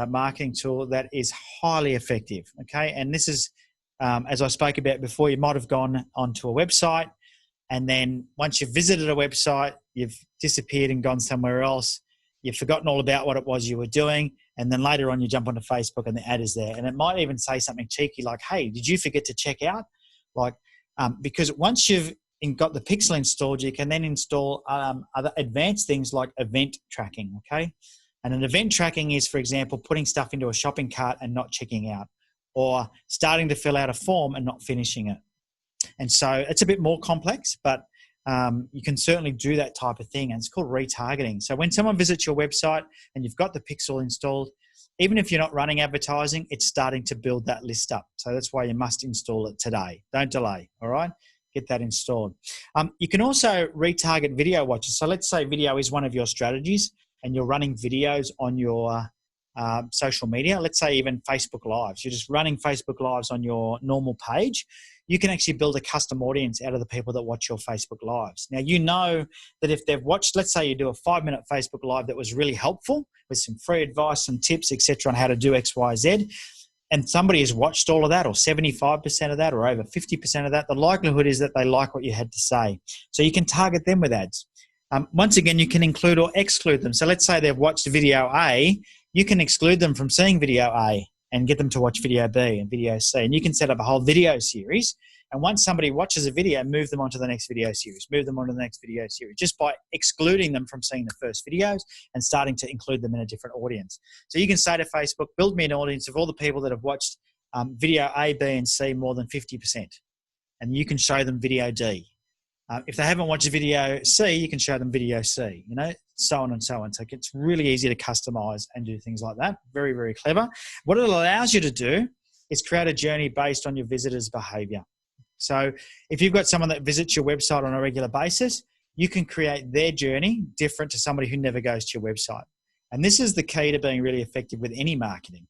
[SPEAKER 1] marketing tool that is highly effective. Okay. And this is, as I spoke about before, you might have gone onto a website, and then once you've visited a website, you've disappeared and gone somewhere else. You've forgotten all about what it was you were doing. And then later on you jump onto Facebook and the ad is there. And it might even say something cheeky like, hey, did you forget to check out? Like, because once you've got the Pixel installed, you can then install other advanced things like event tracking, okay? And an event tracking is, for example, putting stuff into a shopping cart and not checking out, or starting to fill out a form and not finishing it. And so it's a bit more complex, but you can certainly do that type of thing, and it's called retargeting. So when someone visits your website and you've got the Pixel installed, even if you're not running advertising, it's starting to build that list up. So that's why you must install it today. Don't delay, all right? Get that installed. You can also retarget video watchers. So let's say video is one of your strategies and you're running videos on your social media. Let's say even Facebook Lives. You're just running Facebook Lives on your normal page. You can actually build a custom audience out of the people that watch your Facebook Lives. Now, you know that if they've watched, let's say you do a 5-minute Facebook Live that was really helpful with some free advice, some tips, etc. on how to do X, Y, Z, and somebody has watched all of that, or 75% of that, or over 50% of that, the likelihood is that they like what you had to say. So you can target them with ads. Once again, you can include or exclude them. So let's say they've watched video A, you can exclude them from seeing video A and get them to watch video B and video C. And you can set up a whole video series. And once somebody watches a video, move them onto the next video series, move them onto the next video series, just by excluding them from seeing the first videos and starting to include them in a different audience. So you can say to Facebook, build me an audience of all the people that have watched video A, B, and C more than 50%. And you can show them video D. If they haven't watched video C, you can show them video C, you know, so on and so on. So it's really easy to customize and do things like that. Very, very clever. What it allows you to do is create a journey based on your visitors' behavior. So if you've got someone that visits your website on a regular basis, you can create their journey different to somebody who never goes to your website. And this is the key to being really effective with any marketing.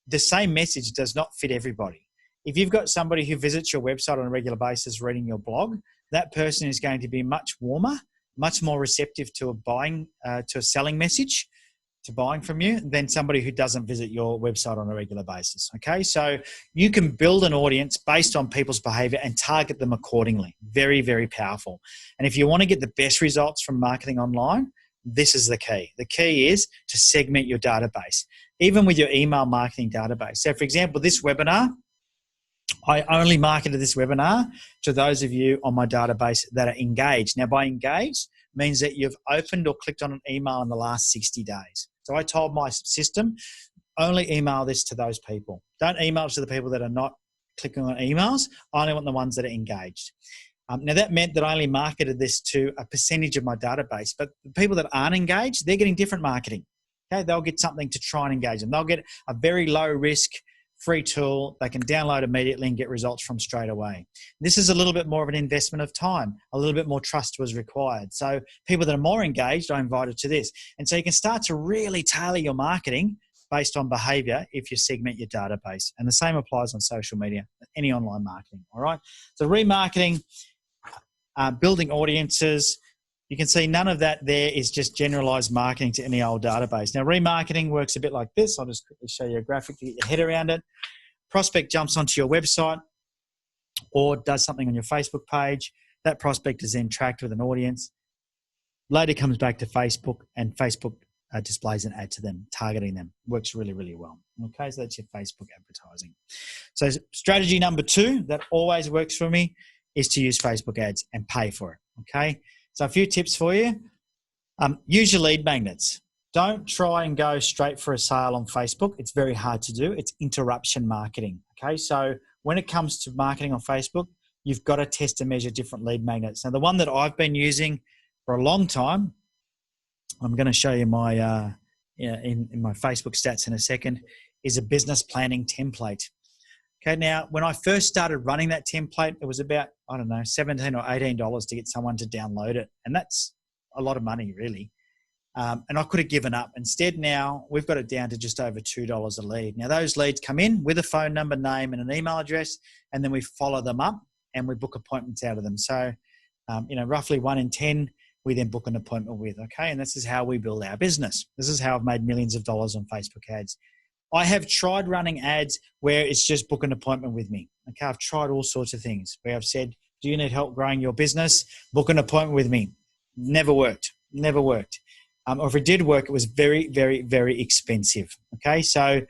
[SPEAKER 1] The same message does not fit everybody. If you've got somebody who visits your website on a regular basis reading your blog, that person is going to be much warmer, much more receptive to a selling message, to buying from you, than somebody who doesn't visit your website on a regular basis. Okay, so you can build an audience based on people's behavior and target them accordingly. Very, very powerful. And if you want to get the best results from marketing online, this is the key. The key is to segment your database, even with your email marketing database. So for example, this webinar, I only marketed this webinar to those of you on my database that are engaged. Now, by engaged means that you've opened or clicked on an email in the last 60 days. So I told my system, only email this to those people. Don't email to the people that are not clicking on emails. I only want the ones that are engaged. Now, that meant that I only marketed this to a percentage of my database, but the people that aren't engaged, they're getting different marketing. Okay, they'll get something to try and engage them. They'll get a very low risk free tool they can download immediately and get results from straight away. This is a little bit more of an investment of time. A little bit more trust was required. So people that are more engaged, I invited to this. And so you can start to really tailor your marketing based on behavior if you segment your database. And the same applies on social media, any online marketing, all right? So remarketing, building audiences, you can see none of that there is just generalized marketing to any old database. Now, remarketing works a bit like this. I'll just quickly show you a graphic to get your head around it. Prospect jumps onto your website. or does something on your Facebook page. That prospect is then tracked with an audience. Later comes back to Facebook, and Facebook displays an ad to them, targeting them. Works really, really well. Okay, so that's your Facebook advertising. So strategy number 2 that always works for me is to use Facebook ads and pay for it. Okay, so a few tips for you. Use your lead magnets. Don't try and go straight for a sale on Facebook. It's very hard to do. It's interruption marketing. Okay, so when it comes to marketing on Facebook, you've got to test and measure different lead magnets. Now, the one that I've been using for a long time, I'm going to show you my in my Facebook stats in a second, is a business planning template. Okay, now when I first started running that template, it was about, I don't know, $17 or $18 to get someone to download it. And that's a lot of money, really. And I could have given up. Instead, now we've got it down to just over $2 a lead. Now, those leads come in with a phone number, name, and an email address, and then we follow them up and we book appointments out of them. So, roughly 1 in 10, we then book an appointment with, okay? And this is how we build our business. This is how I've made millions of dollars on Facebook ads. I have tried running ads where it's just book an appointment with me. Okay, I've tried all sorts of things where I've said, do you need help growing your business? Book an appointment with me. Never worked, never worked. Or if it did work, it was very, very, very expensive. Okay, so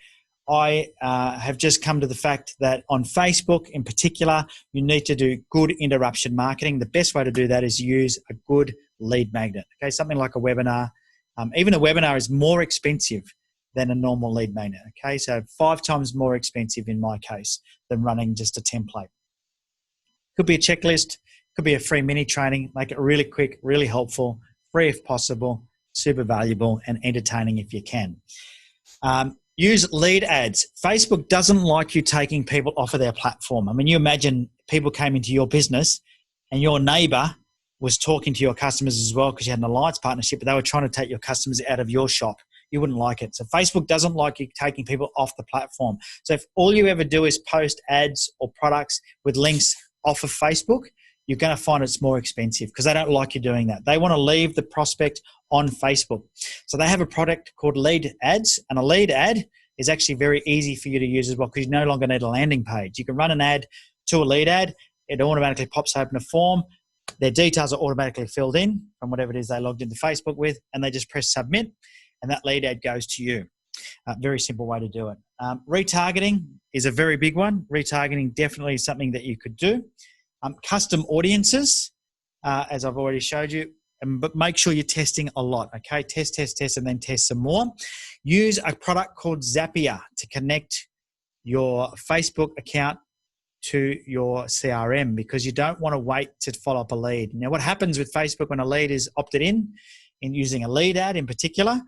[SPEAKER 1] I have just come to the fact that on Facebook in particular, you need to do good interruption marketing. The best way to do that is use a good lead magnet. Okay, something like a webinar. Even a webinar is more expensive than a normal lead magnet. Okay, so 5 times more expensive in my case than running just a template. Could be a checklist, could be a free mini training. Make it really quick, really helpful, free if possible, super valuable, and entertaining if you can. Use lead ads. Facebook doesn't like you taking people off of their platform. I mean, you imagine people came into your business and your neighbor was talking to your customers as well because you had an alliance partnership, but they were trying to take your customers out of your shop. You wouldn't like it. So Facebook doesn't like you taking people off the platform. So if all you ever do is post ads or products with links off of Facebook, you're going to find it's more expensive because they don't like you doing that. They want to leave the prospect on Facebook. So they have a product called lead ads, and a lead ad is actually very easy for you to use as well because you no longer need a landing page. You can run an ad to a lead ad. It automatically pops open a form. Their details are automatically filled in from whatever it is they logged into Facebook with, and they just press submit, and that lead ad goes to you. Very simple way to do it. Retargeting is a very big one. Retargeting definitely is something that you could do. Custom audiences, as I've already showed you, but make sure you're testing a lot, okay? Test, and then test some more. Use a product called Zapier to connect your Facebook account to your CRM because you don't want to wait to follow up a lead. Now, what happens with Facebook when a lead is opted in using a lead ad in particular,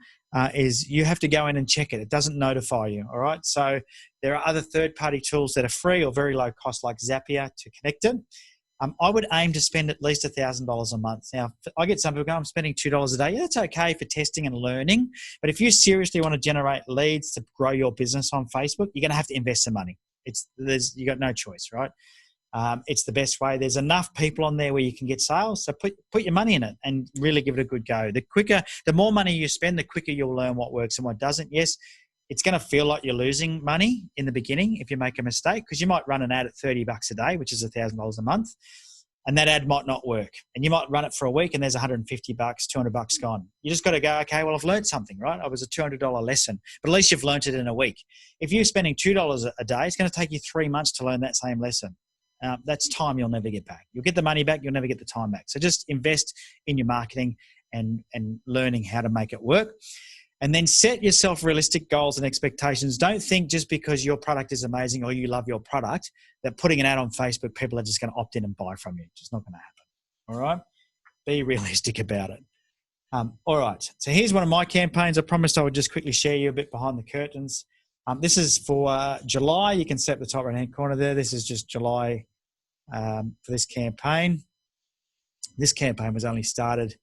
[SPEAKER 1] is you have to go in and check it. It doesn't notify you, all right? So there are other third-party tools that are free or very low cost like Zapier to connect it. I would aim to spend at least $1,000 a month. Now, I get some people go, I'm spending $2 a day. Yeah, that's okay for testing and learning. But if you seriously want to generate leads to grow your business on Facebook, you're going to have to invest some money. You got no choice, right? It's the best way. There's enough people on there where you can get sales. So put your money in it and really give it a good go. The more money you spend, the quicker you'll learn what works and what doesn't. Yes, it's going to feel like you're losing money in the beginning if you make a mistake because you might run an ad at $30 a day, which is $1,000 a month, and that ad might not work. And you might run it for a week and there's $150, $200 gone. You just got to go, okay, well, I've learned something, right? It was a $200 lesson, but at least you've learned it in a week. If you're spending $2 a day, it's going to take you 3 months to learn that same lesson. That's time you'll never get back. You'll get the money back, you'll never get the time back. So just invest in your marketing and learning how to make it work. And then set yourself realistic goals and expectations. Don't think just because your product is amazing or you love your product that putting an ad on Facebook, people are just going to opt in and buy from you. It's just not going to happen. All right? Be realistic about it. All right. So here's one of my campaigns. I promised I would just quickly share you a bit behind the curtains. This is for July. You can see up the top right-hand corner there. This is just July for this campaign. This campaign was only started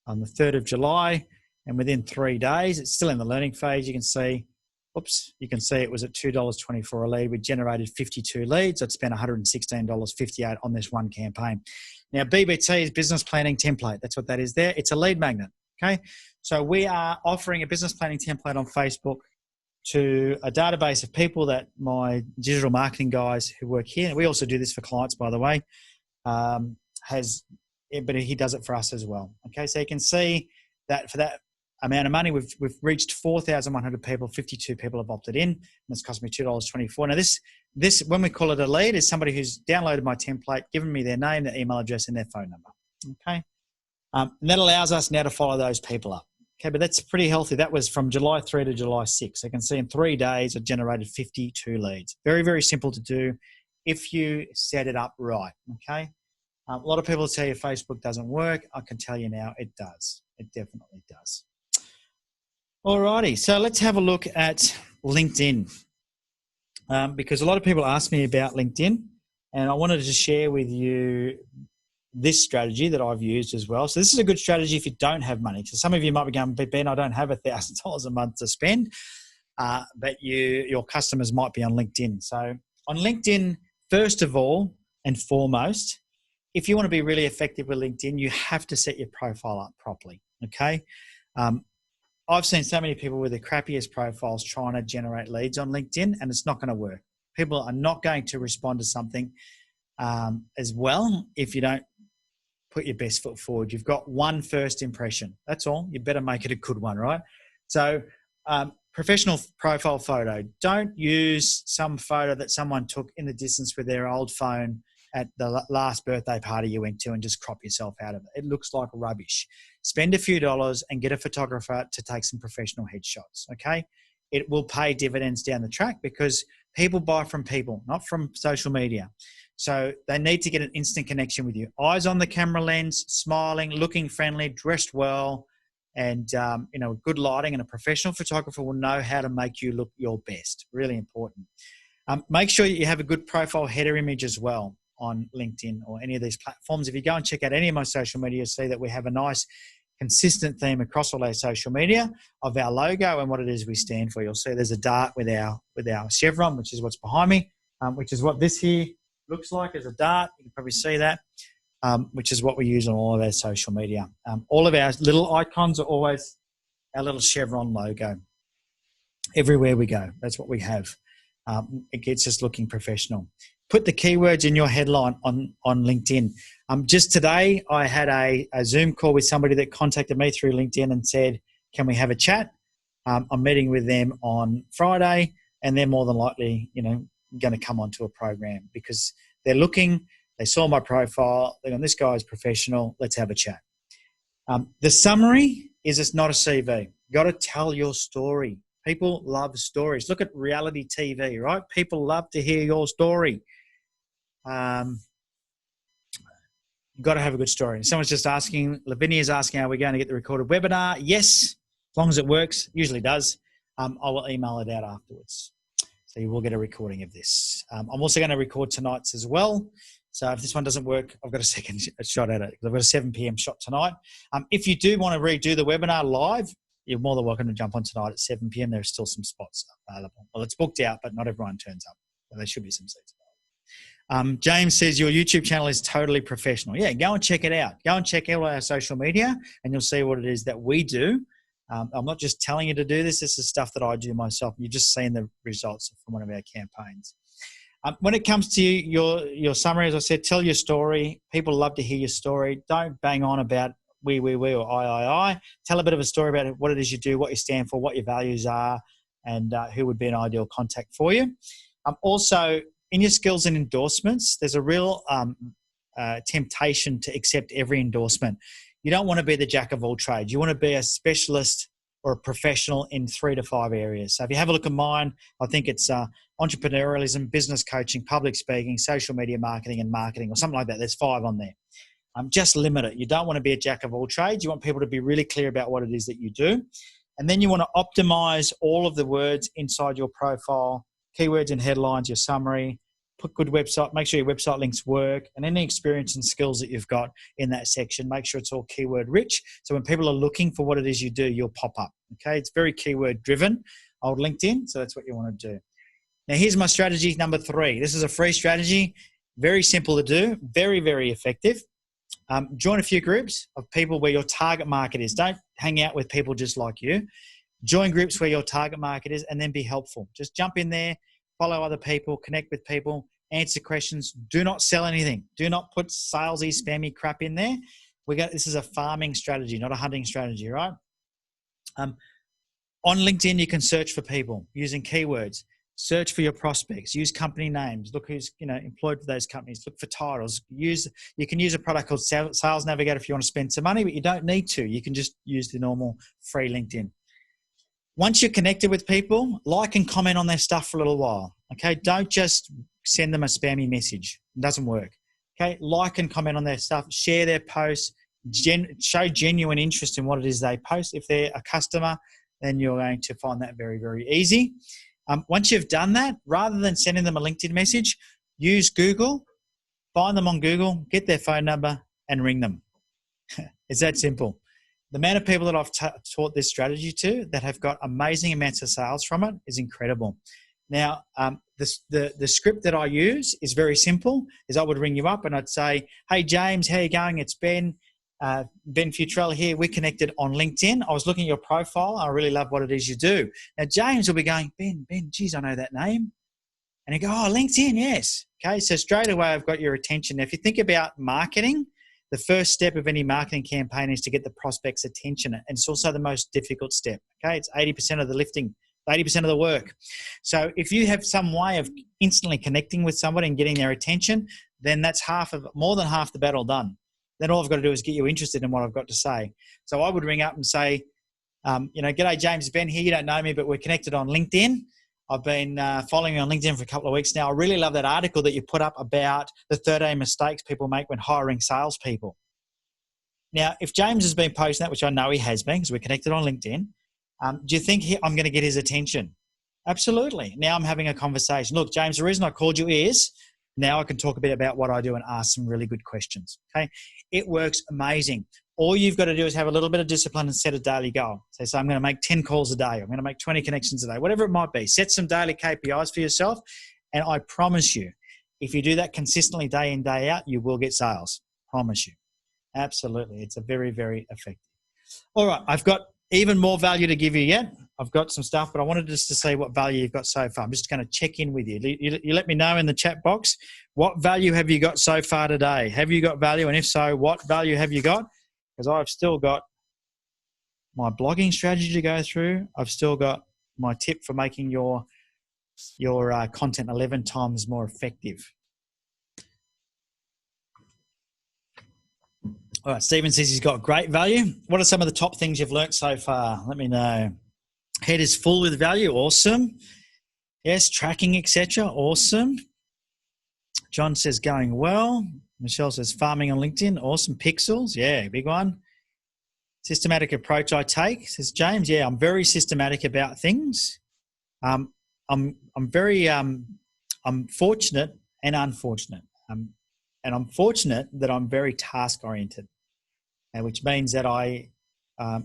[SPEAKER 1] on the 3rd of July. And within 3 days, it's still in the learning phase. You can see it was at $2.24 a lead. We generated 52 leads. I'd spent $116.58 on this one campaign. Now, BBT is business planning template. That's what that is there. It's a lead magnet, okay? So we are offering a business planning template on Facebook to a database of people that my digital marketing guys who work here, we also do this for clients, by the way, but he does it for us as well. Okay, so you can see that for that amount of money, we've reached 4,100 people, 52 people have opted in, and it's cost me $2.24. Now this, when we call it a lead, is somebody who's downloaded my template, given me their name, their email address, and their phone number. Okay, and that allows us now to follow those people up. Okay, but that's pretty healthy. That was from July 3 to July 6. I can see in 3 days, I generated 52 leads. Very, very simple to do if you set it up right, okay? A lot of people tell you Facebook doesn't work. I can tell you now it does. It definitely does. Alrighty, so let's have a look at LinkedIn because a lot of people ask me about LinkedIn, and I wanted to share with you this strategy that I've used as well. So this is a good strategy if you don't have money. So some of you might be going, Ben, I don't have $1,000 a month to spend, but your customers might be on LinkedIn. So on LinkedIn, first of all and foremost, if you want to be really effective with LinkedIn, you have to set your profile up properly, okay? I've seen so many people with the crappiest profiles trying to generate leads on LinkedIn, and it's not going to work. People are not going to respond to something as well if you don't put your best foot forward. You've got one first impression. That's all. You better make it a good one, right? So professional profile photo. Don't use some photo that someone took in the distance with their old phone at the last birthday party you went to and just crop yourself out of it. It looks like rubbish. Spend a few dollars and get a photographer to take some professional headshots, okay? It will pay dividends down the track because people buy from people, not from social media. So they need to get an instant connection with you. Eyes on the camera lens, smiling, looking friendly, dressed well, and good lighting, and a professional photographer will know how to make you look your best. Really important. Make sure you have a good profile header image as well on LinkedIn or any of these platforms. If you go and check out any of my social media, you'll see that we have a nice consistent theme across all our social media of our logo and what it is we stand for. You'll see there's a dart with our chevron, which is what's behind me, which is what this here looks like as a dart. You can probably see that, which is what we use on all of our social media. All of our little icons are always our little chevron logo. Everywhere we go, that's what we have. It gets us looking professional. Put the keywords in your headline on LinkedIn. Just today, I had a Zoom call with somebody that contacted me through LinkedIn and said, can we have a chat? I'm meeting with them on Friday, and they're more than likely, going to come onto a program because they're looking, they saw my profile, they're going, this guy is professional, let's have a chat. The summary is it's not a CV. You got to tell your story. People love stories. Look at reality TV, right? People love to hear your story. You've got to have a good story. Someone's just asking, Lavinia's asking, are we going to get the recorded webinar? Yes, as long as it works, usually does. I will email it out afterwards. So you will get a recording of this. I'm also going to record tonight's as well. So if this one doesn't work, I've got a second shot at it. I've got a 7 p.m. shot tonight. If you do want to redo the webinar live, you're more than welcome to jump on tonight at 7 p.m. There are still some spots available. Well, it's booked out, but not everyone turns up. So there should be some seats available. James says, your YouTube channel is totally professional. Yeah, go and check it out. Go and check out our social media and you'll see what it is that we do. I'm not just telling you to do this. This is stuff that I do myself. You've just seen the results from one of our campaigns. When it comes to your summary, as I said, tell your story. People love to hear your story. Don't bang on about we, or I. Tell a bit of a story about what it is you do, what you stand for, what your values are, and who would be an ideal contact for you. Also, in your skills and endorsements, there's a real temptation to accept every endorsement. You don't want to be the jack of all trades. You want to be a specialist or a professional in 3 to 5 areas. So if you have a look at mine, I think it's entrepreneurialism, business coaching, public speaking, social media marketing, or something like that. There's 5 on there. Just limit it. You don't want to be a jack of all trades. You want people to be really clear about what it is that you do. And then you want to optimize all of the words inside your profile, keywords and headlines, your summary, put good website, make sure your website links work, and any experience and skills that you've got in that section, make sure it's all keyword rich. So when people are looking for what it is you do, you'll pop up. Okay, it's very keyword driven, old LinkedIn. So that's what you want to do. Now here's my strategy number 3. This is a free strategy, very simple to do, very, very effective. Join a few groups of people where your target market is. Don't hang out with people just like you. join groups where your target market is, and then be helpful. Just jump in there, follow other people, connect with people, answer questions. Do not sell anything. Do not put salesy, spammy crap in there. This is a farming strategy, not a hunting strategy, right? On LinkedIn, you can search for people using keywords. Search for your prospects. Use company names. Look who's employed for those companies. Look for titles. You can use a product called Sales Navigator if you want to spend some money, but you don't need to. You can just use the normal free LinkedIn. Once you're connected with people, like and comment on their stuff for a little while. Okay, don't just send them a spammy message. It doesn't work. Okay, like and comment on their stuff. Share their posts. Show genuine interest in what it is they post. If they're a customer, then you're going to find that very, very easy. Once you've done that, rather than sending them a LinkedIn message, use Google, find them on Google, get their phone number, and ring them. It's that simple. The amount of people that I've taught this strategy to that have got amazing amounts of sales from it is incredible. Now, the script that I use is very simple. Is I would ring you up and I'd say, "Hey James, how you going? It's Ben. Ben Futrell here. We're connected on LinkedIn. I was looking at your profile. I really love what it is you do." Now, James will be going, Ben, geez, I know that name. And he go, "Oh, LinkedIn, yes." Okay, so straight away I've got your attention. Now, if you think about marketing, the first step of any marketing campaign is to get the prospect's attention. And it's also the most difficult step. Okay, it's 80% of the lifting, 80% of the work. So if you have some way of instantly connecting with somebody and getting their attention, then that's more than half the battle done. Then all I've got to do is get you interested in what I've got to say. So I would ring up and say, "G'day, James, Ben here. You don't know me, but we're connected on LinkedIn. I've been following you on LinkedIn for a couple of weeks now. I really love that article that you put up about the 13 mistakes people make when hiring salespeople." Now, if James has been posting that, which I know he has been because we're connected on LinkedIn, do you think I'm going to get his attention? Absolutely. Now I'm having a conversation. Look, James, the reason I called you is now I can talk a bit about what I do and ask some really good questions. Okay, it works amazing. All you've got to do is have a little bit of discipline and set a daily goal. So I'm going to make 10 calls a day. I'm going to make 20 connections a day, whatever it might be. Set some daily KPIs for yourself. And I promise you, if you do that consistently day in, day out, you will get sales. Promise you. Absolutely. It's a very, very effective. All right. I've got even more value to give you yet. I've got some stuff, but I wanted just to see what value you've got so far. I'm just going to check in with you. You let me know in the chat box, what value have you got so far today? Have you got value? And if so, what value have you got? Because I've still got my blogging strategy to go through. I've still got my tip for making your content 11 times more effective. All right, Stephen says he's got great value. What are some of the top things you've learnt so far? Let me know. Head is full with value. Awesome. Yes, tracking, etc. Awesome. John says going well. Michelle says farming on LinkedIn. Awesome. Pixels. Yeah, big one. Systematic approach I take, says James. Yeah, I'm very systematic about things. I'm fortunate and unfortunate. And I'm fortunate that I'm very task oriented, which means that I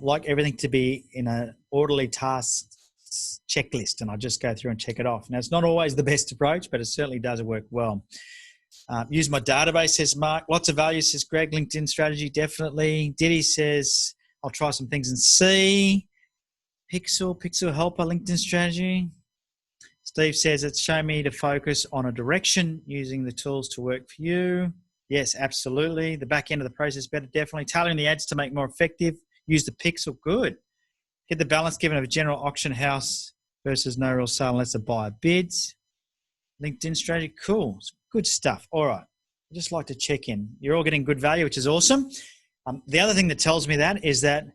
[SPEAKER 1] like everything to be in an orderly task checklist, and I just go through and check it off. Now, it's not always the best approach, but it certainly does work well. Use my database, says Mark. Lots of value, says Greg. LinkedIn strategy, definitely. Diddy says, I'll try some things and see. Pixel helper, LinkedIn strategy. Steve says it's shown me to focus on a direction using the tools to work for you. Yes, absolutely. The back end of the process better, definitely. Tailoring the ads to make more effective. Use the pixel, good. Get the balance given of a general auction house versus no real sale unless the buyer bids. LinkedIn strategy, cool. It's good stuff. All right. I just like to check in. You're all getting good value, which is awesome. The other thing that tells me that is that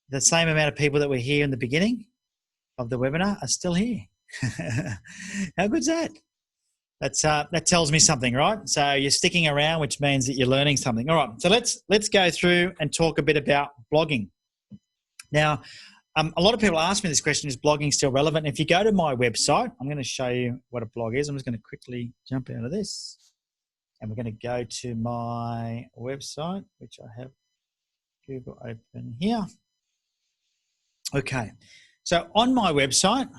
[SPEAKER 1] the same amount of people that were here in the beginning of the webinar are still here. How good's that? That tells me something, right? So you're sticking around, which means that you're learning something. All right. So let's go through and talk a bit about blogging. Now, a lot of people ask me this question, is blogging still relevant? And if you go to my website, I'm going to show you what a blog is. I'm just going to quickly jump out of this. And we're going to go to my website, which I have Google open here. Okay. So on my website,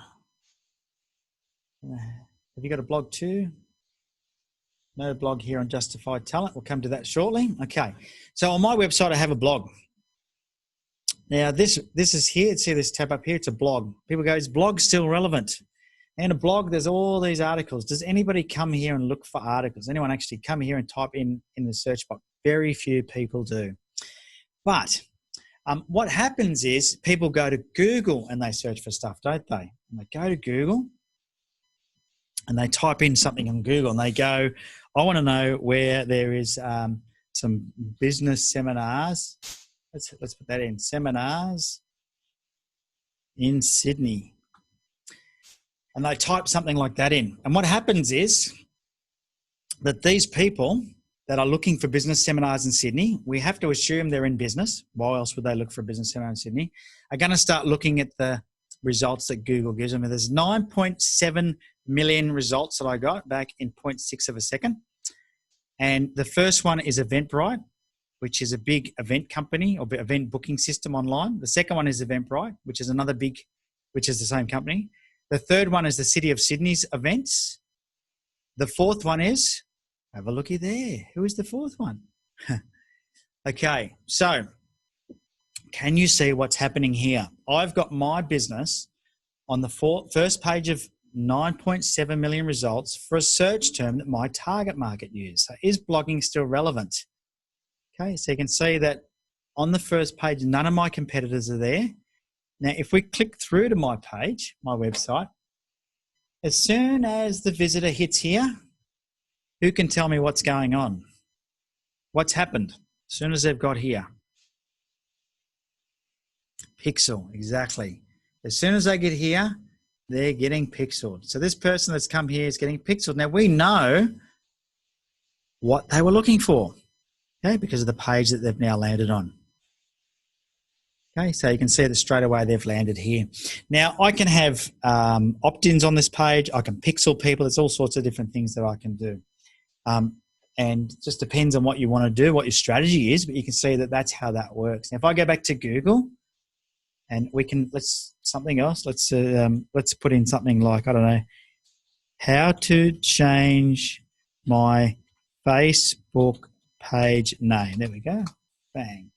[SPEAKER 1] have you got a blog too? No blog here on Justified Talent. We'll come to that shortly. Okay. So on my website, I have a blog. Now, this is here. See this tab up here? It's a blog. People go, is blog still relevant? And a blog, there's all these articles. Does anybody come here and look for articles? Anyone actually come here and type in the search box? Very few people do. But what happens is people go to Google and they search for stuff, don't they? And they go to Google and they type in something on Google and they go, I want to know where there is some business seminars. Let's put that in, seminars in Sydney. And they type something like that in. And what happens is that these people that are looking for business seminars in Sydney, we have to assume they're in business. Why else would they look for a business seminar in Sydney? Are going to start looking at the results that Google gives them. There's 9.7 million results that I got back in 0.6 of a second. And the first one is Eventbrite, which is a big event company or event booking system online. The second one is Eventbrite, which is another big, which is the same company. The third one is the City of Sydney's events. The fourth one is, have a looky there. Who is the fourth one? Okay, so can you see what's happening here? I've got my business on the first page of 9.7 million results for a search term that my target market used. So is blogging still relevant? Okay, so you can see that on the first page, none of my competitors are there. Now, if we click through to my page, my website, as soon as the visitor hits here, who can tell me what's going on? What's happened as soon as they've got here? Pixel, exactly. As soon as they get here, they're getting pixeled. So this person that's come here is getting pixeled. Now, we know what they were looking for, okay, because of the page that they've now landed on. Okay, so you can see that straight away they've landed here. Now, I can have opt-ins on this page. I can pixel people. There's all sorts of different things that I can do. And it just depends on what you want to do, what your strategy is, but you can see that that's how that works. Now, if I go back to Google and we can, something else. Let's put in something like, I don't know, how to change my Facebook page name. There we go. Bang.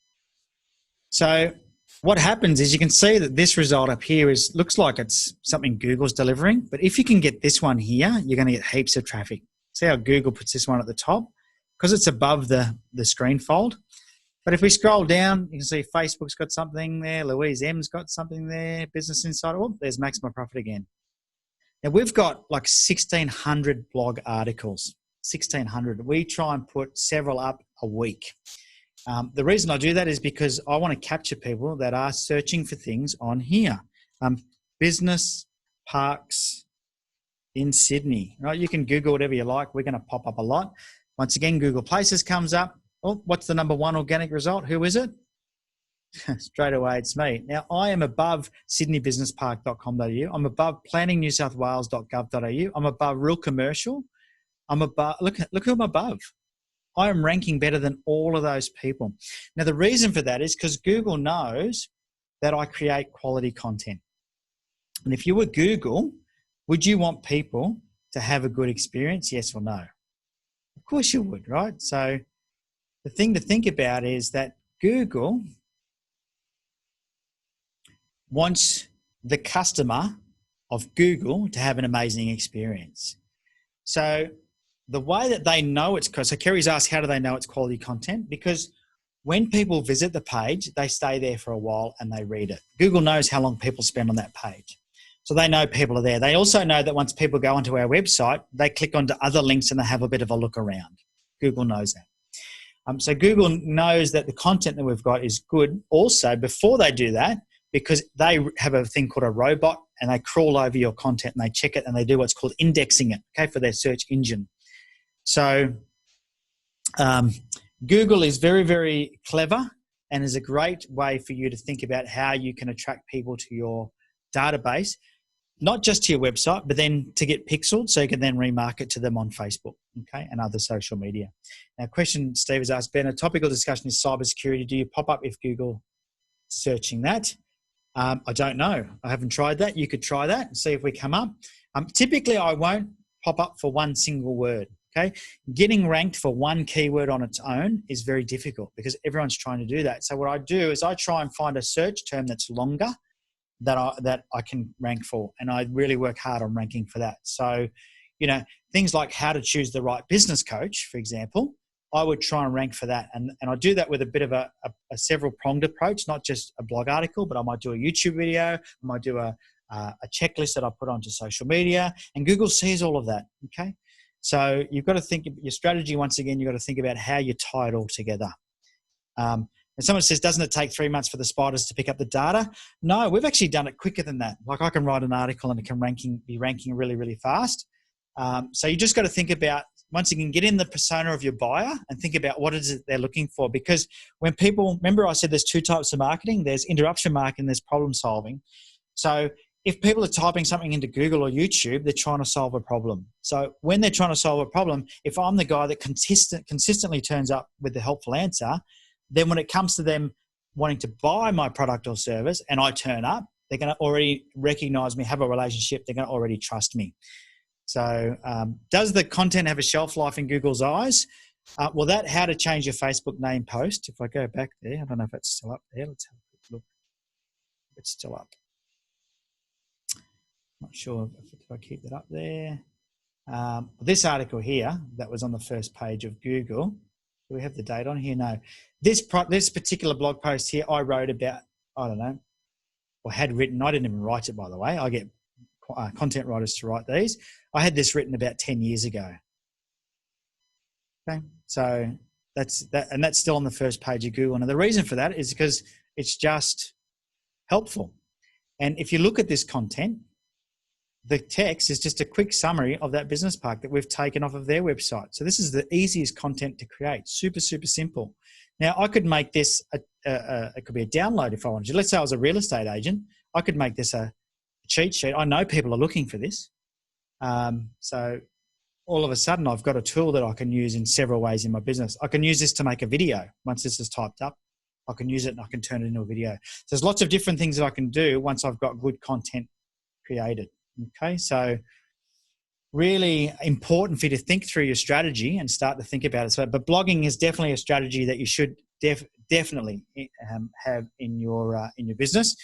[SPEAKER 1] So what happens is you can see that this result up here looks like it's something Google's delivering, but if you can get this one here, you're going to get heaps of traffic. See how Google puts this one at the top? Because it's above the screen fold. But if we scroll down, you can see Facebook's got something there, Louise M's got something there, Business Insider, oh, there's Maximum Profit again. Now we've got like 1,600 blog articles, 1,600. We try and put several up a week. The reason I do that is because I want to capture people that are searching for things on here. Business parks in Sydney, right? You can Google whatever you like. We're going to pop up a lot. Once again, Google Places comes up. Oh, what's the number one organic result? Who is it? Straight away, it's me. Now, I am above sydneybusinesspark.com.au. I'm above planningnewsouthwales.gov.au. I'm above Real Commercial. I'm above, look who I'm above. I am ranking better than all of those people. Now, the reason for that is because Google knows that I create quality content. And if you were Google, would you want people to have a good experience? Yes or no? Of course you would, right? So the thing to think about is that Google wants the customer of Google to have an amazing experience. So the way that they know it's, so Kerry's asked, how do they know it's quality content? Because when people visit the page, they stay there for a while and they read it. Google knows how long people spend on that page. So they know people are there. They also know that once people go onto our website, they click onto other links and they have a bit of a look around. Google knows that. So Google knows that the content that we've got is good also before they do that, because they have a thing called a robot and they crawl over your content and they check it and they do what's called indexing it, okay, for their search engine. So Google is very, very clever and is a great way for you to think about how you can attract people to your database, not just to your website, but then to get pixeled so you can then remarket to them on Facebook, okay, and other social media. Now, question Steve has asked, Ben, a topical discussion is cybersecurity. Do you pop up if Google searching that? I don't know. I haven't tried that. You could try that and see if we come up. Typically, I won't pop up for one single word, Okay, getting ranked for one keyword on its own is very difficult because everyone's trying to do that. So what I do is I try and find a search term that's longer that I can rank for, and I really work hard on ranking for that. So, things like how to choose the right business coach, for example, I would try and rank for that. And I do that with a bit of a several pronged approach, not just a blog article, but I might do a YouTube video, I might do a checklist that I put onto social media, and Google sees all of that. Okay. So you've got to think your strategy. Once again, you've got to think about how you tie it all together. And someone says, doesn't it take 3 months for the spiders to pick up the data? No, we've actually done it quicker than that. Like I can write an article and it can be ranking really, really fast. So you just got to think about, once again, get in the persona of your buyer and think about what is it they're looking for. Because when people, remember I said there's 2 types of marketing. There's interruption marketing, there's problem solving. So if people are typing something into Google or YouTube, they're trying to solve a problem. So when they're trying to solve a problem, if I'm the guy that consistently turns up with the helpful answer, then when it comes to them wanting to buy my product or service and I turn up, they're going to already recognize me, have a relationship. They're going to already trust me. So does the content have a shelf life in Google's eyes? Well, that how to change your Facebook name post. If I go back there, I don't know if it's still up there. Let's have a quick look. It's still up. Not sure if I keep that up there. This article here that was on the first page of Google. Do we have the date on here? No. This particular blog post here, I wrote about, I don't know, or had written. I didn't even write it, by the way. I get content writers to write these. I had this written about 10 years ago. Okay, so that's that, and that's still on the first page of Google. And the reason for that is because it's just helpful. And if you look at this content, the text is just a quick summary of that business park that we've taken off of their website. So this is the easiest content to create. Super, super simple. Now I could make this, it could be a download if I wanted to. Let's say I was a real estate agent. I could make this a cheat sheet. I know people are looking for this. So all of a sudden I've got a tool that I can use in several ways in my business. I can use this to make a video. Once this is typed up, I can use it and I can turn it into a video. So there's lots of different things that I can do once I've got good content created. Okay, so really important for you to think through your strategy and start to think about it. So, but blogging is definitely a strategy that you should definitely have in your business.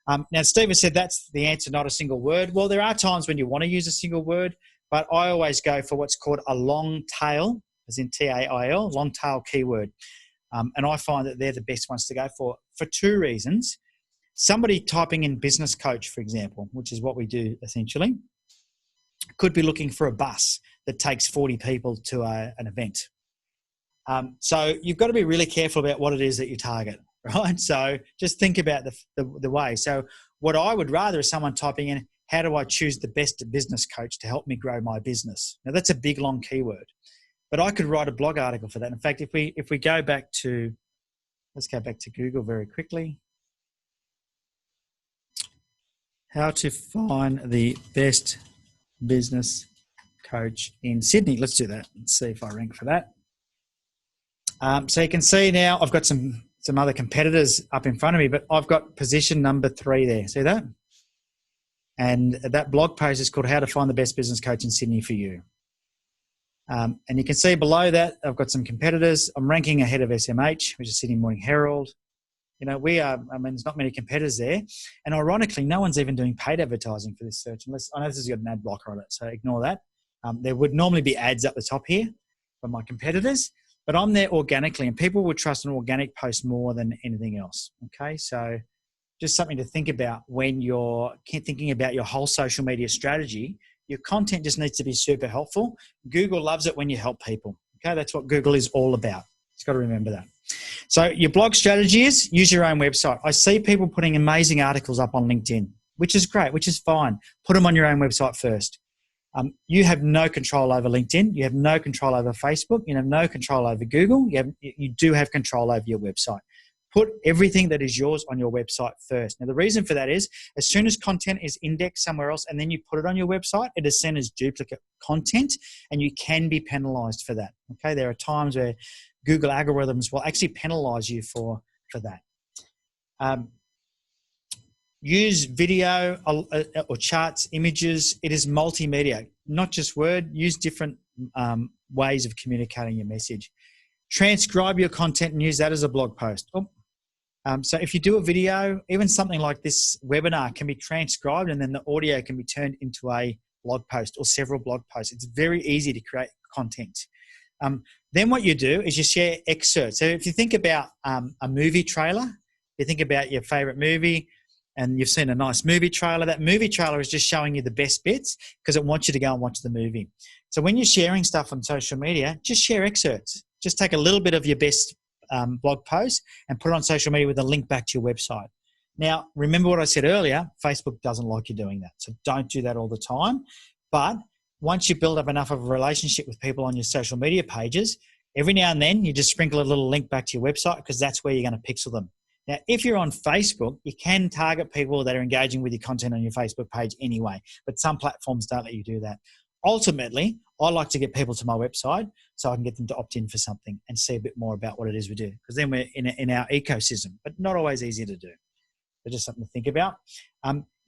[SPEAKER 1] Now, Steve has said that's the answer, not a single word. Well, there are times when you want to use a single word, but I always go for what's called a long tail, as in TAIL, long tail keyword. And I find that they're the best ones to go for 2 reasons. Somebody typing in business coach, for example, which is what we do essentially, could be looking for a bus that takes 40 people to an event. So you've got to be really careful about what it is that you target, right? So just think about the way. So what I would rather is someone typing in, how do I choose the best business coach to help me grow my business? Now that's a big, long keyword, but I could write a blog article for that. In fact, if we go back to, let's go back to Google very quickly. How to find the best business coach in Sydney. Let's do that. Let's see if I rank for that. So you can see now I've got some other competitors up in front of me, but I've got position number 3 there. See that? And that blog post is called How to Find the Best Business Coach in Sydney for You. And you can see below that, I've got some competitors. I'm ranking ahead of SMH, which is Sydney Morning Herald. There's not many competitors there. And ironically, no one's even doing paid advertising for this search, unless, I know this has got an ad blocker on it, so ignore that. There would normally be ads up the top here for my competitors, but I'm there organically, and people would trust an organic post more than anything else. Okay, so just something to think about when you're thinking about your whole social media strategy. Your content just needs to be super helpful. Google loves it when you help people. Okay, that's what Google is all about. Just got to remember that. So your blog strategy is use your own website. I see people putting amazing articles up on LinkedIn, which is great, which is fine. Put them on your own website first. You have no control over LinkedIn. You have no control over Facebook. You have no control over Google. You do have control over your website. Put everything that is yours on your website first. Now, the reason for that is as soon as content is indexed somewhere else and then you put it on your website, it is seen as duplicate content and you can be penalized for that. Okay, there are times where Google algorithms will actually penalize you for that. Use video or charts, images. It is multimedia, not just word. Use different ways of communicating your message. Transcribe your content and use that as a blog post. So if you do a video, even something like this webinar can be transcribed and then the audio can be turned into a blog post or several blog posts. It's very easy to create content. Then what you do is you share excerpts. So if you think about a movie trailer, you think about your favorite movie and you've seen a nice movie trailer, that movie trailer is just showing you the best bits because it wants you to go and watch the movie. So when you're sharing stuff on social media, just share excerpts. Just take a little bit of your best blog post and put it on social media with a link back to your website. Now, remember what I said earlier, Facebook doesn't like you doing that. So don't do that all the time. But once you build up enough of a relationship with people on your social media pages, every now and then you just sprinkle a little link back to your website because that's where you're going to pixel them. Now, if you're on Facebook, you can target people that are engaging with your content on your Facebook page anyway, but some platforms don't let you do that. Ultimately, I like to get people to my website so I can get them to opt in for something and see a bit more about what it is we do, because then we're in our ecosystem, but not always easy to do. So just something to think about.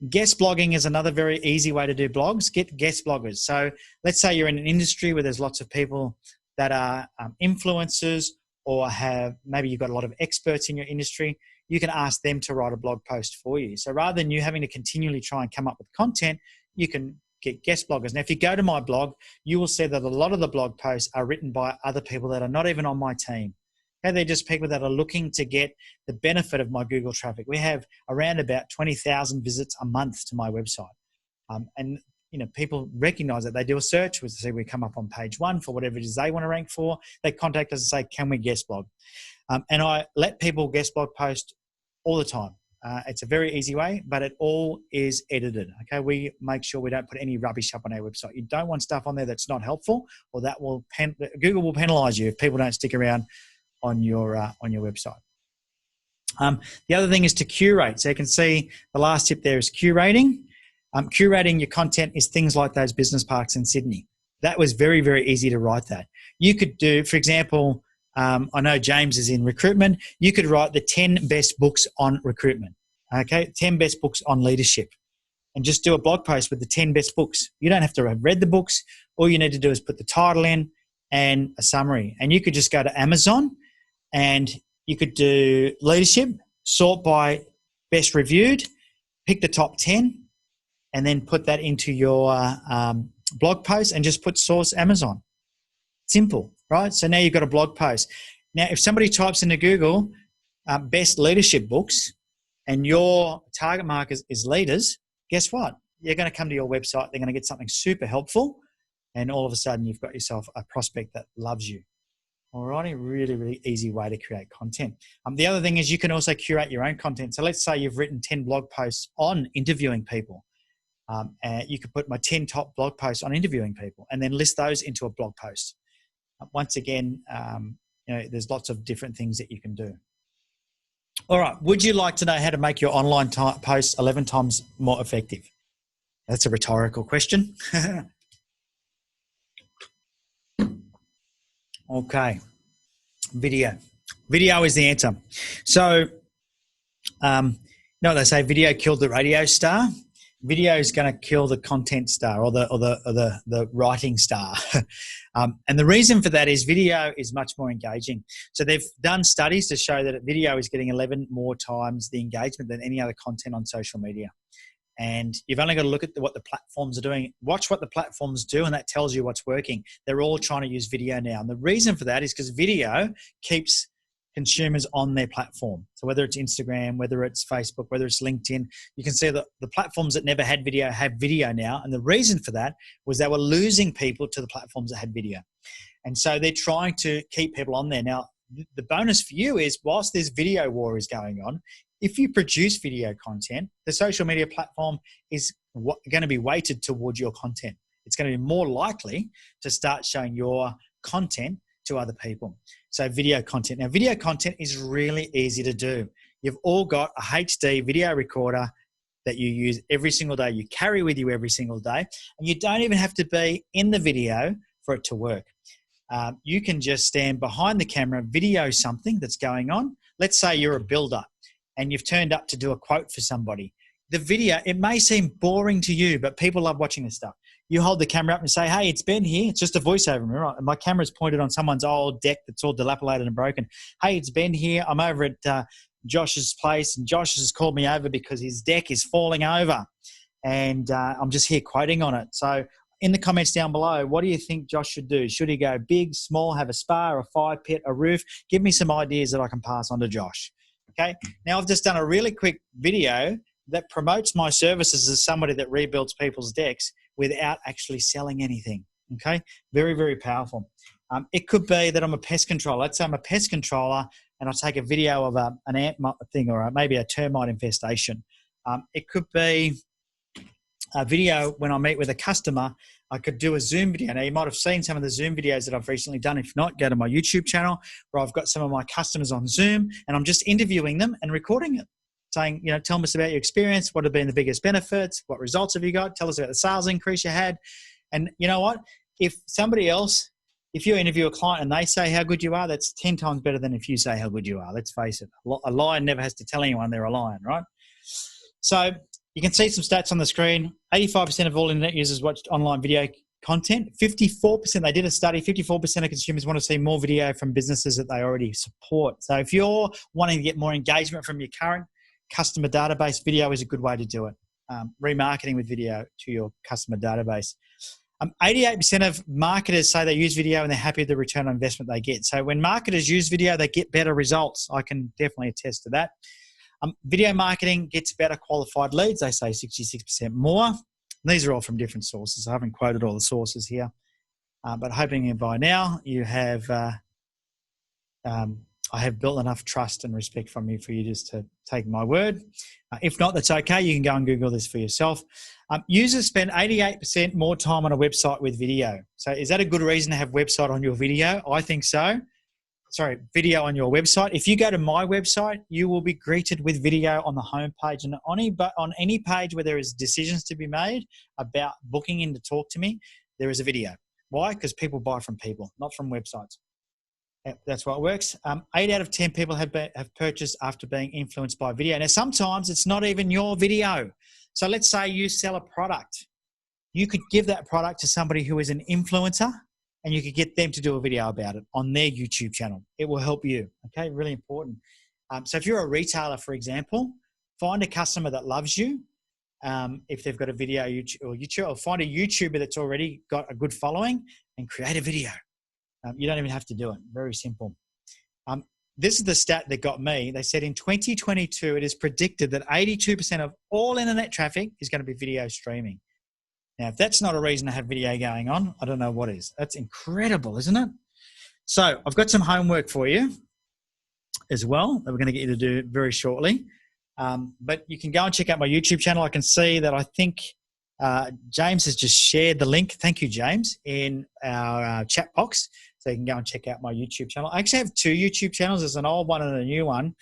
[SPEAKER 1] Guest blogging is another very easy way to do blogs. Get guest bloggers. So let's say you're in an industry where there's lots of people that are influencers or maybe you've got a lot of experts in your industry. You can ask them to write a blog post for you. So rather than you having to continually try and come up with content, you can get guest bloggers. Now, if you go to my blog, you will see that a lot of the blog posts are written by other people that are not even on my team. Okay, they're just people that are looking to get the benefit of my Google traffic. We have around about 20,000 visits a month to my website. And people recognize that. They do a search, we see we come up on page 1 for whatever it is they want to rank for. They contact us and say, can we guest blog? And I let people guest blog post all the time. It's a very easy way, but it all is edited. Okay, we make sure we don't put any rubbish up on our website. You don't want stuff on there that's not helpful, or that will Google will penalize you if people don't stick around on your website. The other thing is to curate. So you can see the last tip there is curating. Curating your content is things like those business parks in Sydney. That was very, very easy to write that. You could do, for example, I know James is in recruitment. You could write the 10 best books on recruitment, okay? 10 best books on leadership, and just do a blog post with the 10 best books. You don't have to have read the books. All you need to do is put the title in and a summary. And you could just go to Amazon and you could do leadership, sort by best reviewed, pick the top 10, and then put that into your blog post and just put source Amazon. Simple, right? So now you've got a blog post. Now, if somebody types into Google best leadership books and your target market is leaders, guess what? You're going to come to your website. They're going to get something super helpful. And all of a sudden, you've got yourself a prospect that loves you. All righty, really, really easy way to create content. The other thing is you can also curate your own content. So let's say you've written 10 blog posts on interviewing people. And you could put my 10 top blog posts on interviewing people and then list those into a blog post. Once again, there's lots of different things that you can do. All right, would you like to know how to make your online posts 11 times more effective? That's a rhetorical question. Okay, video. Video is the answer. So, you know what they say, video killed the radio star. Video is going to kill the content star or the writing star. And the reason for that is video is much more engaging. So they've done studies to show that video is getting 11 more times the engagement than any other content on social media. And you've only got to look at what the platforms are doing. Watch what the platforms do, and that tells you what's working. They're all trying to use video now. And the reason for that is because video keeps consumers on their platform. So whether it's Instagram, whether it's Facebook, whether it's LinkedIn, you can see that the platforms that never had video have video now. And the reason for that was they were losing people to the platforms that had video. And so they're trying to keep people on there. Now, the bonus for you is whilst this video war is going on, if you produce video content, the social media platform is going to be weighted towards your content. It's going to be more likely to start showing your content to other people. So video content. Now, video content is really easy to do. You've all got a HD video recorder that you use every single day. You carry with you every single day, and you don't even have to be in the video for it to work. You can just stand behind the camera, video something that's going on. Let's say you're a builder and you've turned up to do a quote for somebody. The video, it may seem boring to you, but people love watching this stuff. You hold the camera up and say, hey, it's Ben here. It's just a voiceover. Right? And my camera's pointed on someone's old deck that's all dilapidated and broken. Hey, it's Ben here. I'm over at Josh's place, and Josh has called me over because his deck is falling over. And I'm just here quoting on it. So in the comments down below, what do you think Josh should do? Should he go big, small, have a spa, a fire pit, a roof? Give me some ideas that I can pass on to Josh. Okay. Now I've just done a really quick video that promotes my services as somebody that rebuilds people's decks without actually selling anything. Okay. Very, very powerful. It could be that I'm a pest controller. Let's say I'm a pest controller and I take a video of an ant thing or maybe a termite infestation. It could be a video when I meet with a customer. I could do a Zoom video. Now, you might have seen some of the Zoom videos that I've recently done. If not, go to my YouTube channel where I've got some of my customers on Zoom and I'm just interviewing them and recording it, saying, tell us about your experience. What have been the biggest benefits? What results have you got? Tell us about the sales increase you had. And you know what? If you interview a client and they say how good you are, that's 10 times better than if you say how good you are. Let's face it. A lion never has to tell anyone they're a lion, right? So you can see some stats on the screen. 85% of all internet users watched online video content. 54%, they did a study, 54% of consumers want to see more video from businesses that they already support. So if you're wanting to get more engagement from your current customer database, video is a good way to do it. Remarketing with video to your customer database. 88% of marketers say they use video and they're happy with the return on investment they get. So when marketers use video, they get better results. I can definitely attest to that. Video marketing gets better qualified leads. They say 66% more. These are all from different sources. I haven't quoted all the sources here, but hoping by now you have, I have built enough trust and respect from you for you just to take my word. If not, that's okay. You can go and Google this for yourself. Users spend 88% more time on a website with video. So is that a good reason to have website on your video? I think so. Sorry, video on your website. If you go to my website, you will be greeted with video on the homepage, and on any page where there is decisions to be made about booking in to talk to me, there is a video. Why? Because people buy from people, not from websites. That's why it works. 8 out of 10 people have purchased after being influenced by video. Now, sometimes it's not even your video. So let's say you sell a product. You could give that product to somebody who is an influencer, and you could get them to do a video about it on their YouTube channel. It will help you, okay? Really important. So if you're a retailer, for example, find a customer that loves you. If they've got a video or find a YouTuber that's already got a good following and create a video. You don't even have to do it. Very simple. This is the stat that got me. They said in 2022, it is predicted that 82% of all internet traffic is going to be video streaming. Now, if that's not a reason to have video going on, I don't know what is. That's incredible, isn't it? So I've got some homework for you as well that we're going to get you to do very shortly. But you can go and check out my YouTube channel. I can see that I think James has just shared the link. Thank you, James, in our chat box. So you can go and check out my YouTube channel. I actually have 2 YouTube channels. There's an old one and a new one.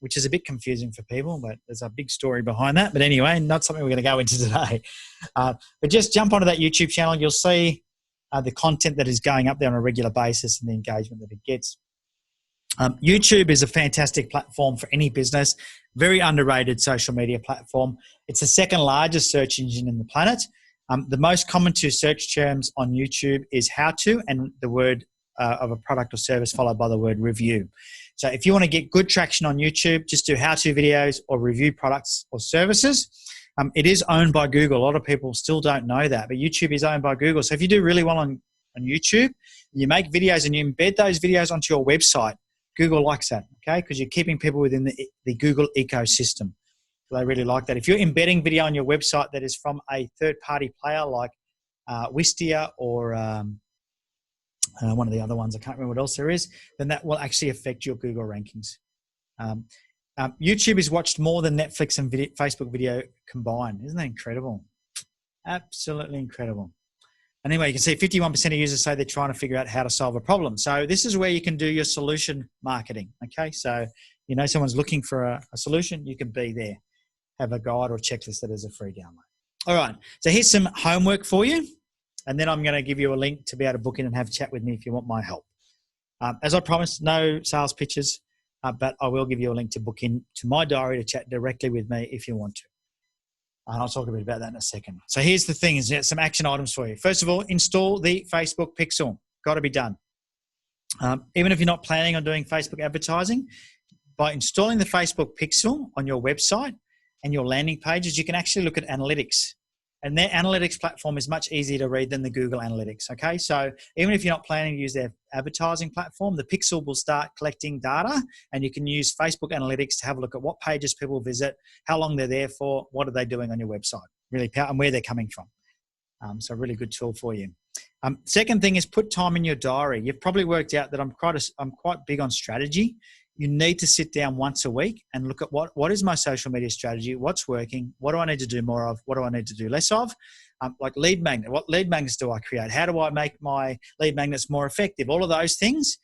[SPEAKER 1] Which is a bit confusing for people, but there's a big story behind that. But anyway, not something we're going to go into today. But just jump onto that YouTube channel. You'll see the content that is going up there on a regular basis and the engagement that it gets. YouTube is a fantastic platform for any business, very underrated social media platform. It's the second largest search engine in the planet. The most common 2 search terms on YouTube is how to and the word of a product or service followed by the word review. So if you want to get good traction on YouTube, just do how-to videos or review products or services. It is owned by Google. A lot of people still don't know that, but YouTube is owned by Google. So if you do really well on YouTube, you make videos and you embed those videos onto your website, Google likes that, okay? Because you're keeping people within the Google ecosystem. So they really like that. If you're embedding video on your website that is from a third-party player like Wistia or one of the other ones, I can't remember what else there is, then that will actually affect your Google rankings. YouTube is watched more than Netflix and Facebook video combined. Isn't that incredible? Absolutely incredible. Anyway, you can see 51% of users say they're trying to figure out how to solve a problem. So this is where you can do your solution marketing, okay? So, someone's looking for a solution, you can be there. Have a guide or checklist that is a free download. All right, so here's some homework for you. And then I'm going to give you a link to be able to book in and have a chat with me if you want my help. As I promised, no sales pitches, but I will give you a link to book in to my diary to chat directly with me if you want And I'll talk a bit about that in a second. So here's the thing, is some action items for you. First of all, install the Facebook Pixel. Got to be done. Even if you're not planning on doing Facebook advertising, by installing the Facebook Pixel on your website and your landing pages, you can actually look at analytics. And their analytics platform is much easier to read than the Google Analytics, okay? So even if you're not planning to use their advertising platform, the Pixel will start collecting data, and you can use Facebook Analytics to have a look at what pages people visit, how long they're there for, what are they doing on your website, really powerful, and where they're coming from. So a really good tool for you. Second thing is put time in your diary. You've probably worked out that I'm quite big on strategy. You need to sit down once a week and look at what is my social media strategy, what's working, what do I need to do more of, what do I need to do less of? Like lead magnet, what lead magnets do I create? How do I make my lead magnets more effective? All of those things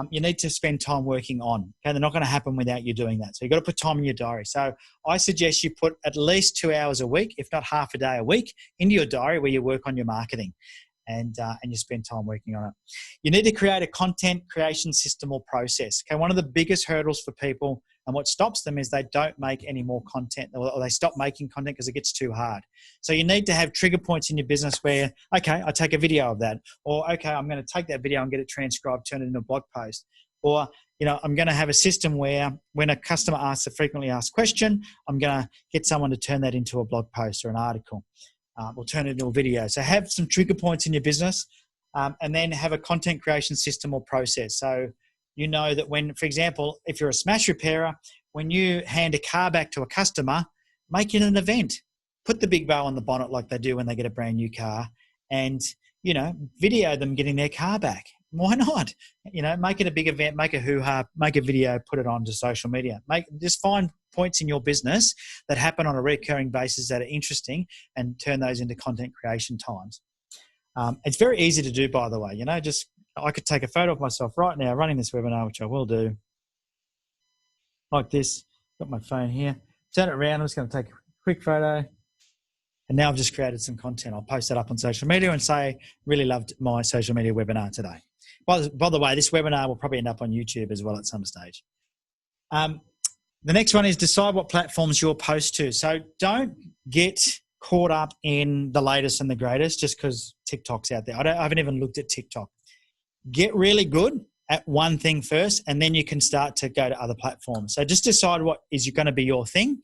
[SPEAKER 1] you need to spend time working on. Okay, they're not going to happen without you doing that. So you've got to put time in your diary. So I suggest you put at least 2 hours a week, if not half a day a week, into your diary where you work on your marketing. And you spend time working on it. You need to create a content creation system or process. Okay, one of the biggest hurdles for people and what stops them is they don't make any more content, or they stop making content because it gets too hard. So you need to have trigger points in your business where, okay, I take a video of that, or okay, I'm going to take that video and get it transcribed, turn it into a blog post, or I'm going to have a system where when a customer asks a frequently asked question, I'm going to get someone to turn that into a blog post or an article. We'll turn it into a video. So have some trigger points in your business, and then have a content creation system or process. So you know that when, for example, if you're a smash repairer, when you hand a car back to a customer, make it an event. Put the big bow on the bonnet like they do when they get a brand new car, and video them getting their car back. Why not? Make it a big event, make a hoo-ha, make a video, put it onto social media. Just find points in your business that happen on a recurring basis that are interesting and turn those into content creation times. It's very easy to do, by the way. I could take a photo of myself right now running this webinar, which I will do, like this. Got my phone here. Turn it around. I'm just going to take a quick photo. And now I've just created some content. I'll post that up on social media and say, really loved my social media webinar today. By the way, this webinar will probably end up on YouTube as well at some stage. The next one is decide what platforms you'll post to. So don't get caught up in the latest and the greatest just because TikTok's out there. I haven't even looked at TikTok. Get really good at one thing first, and then you can start to go to other platforms. So just decide what is going to be your thing.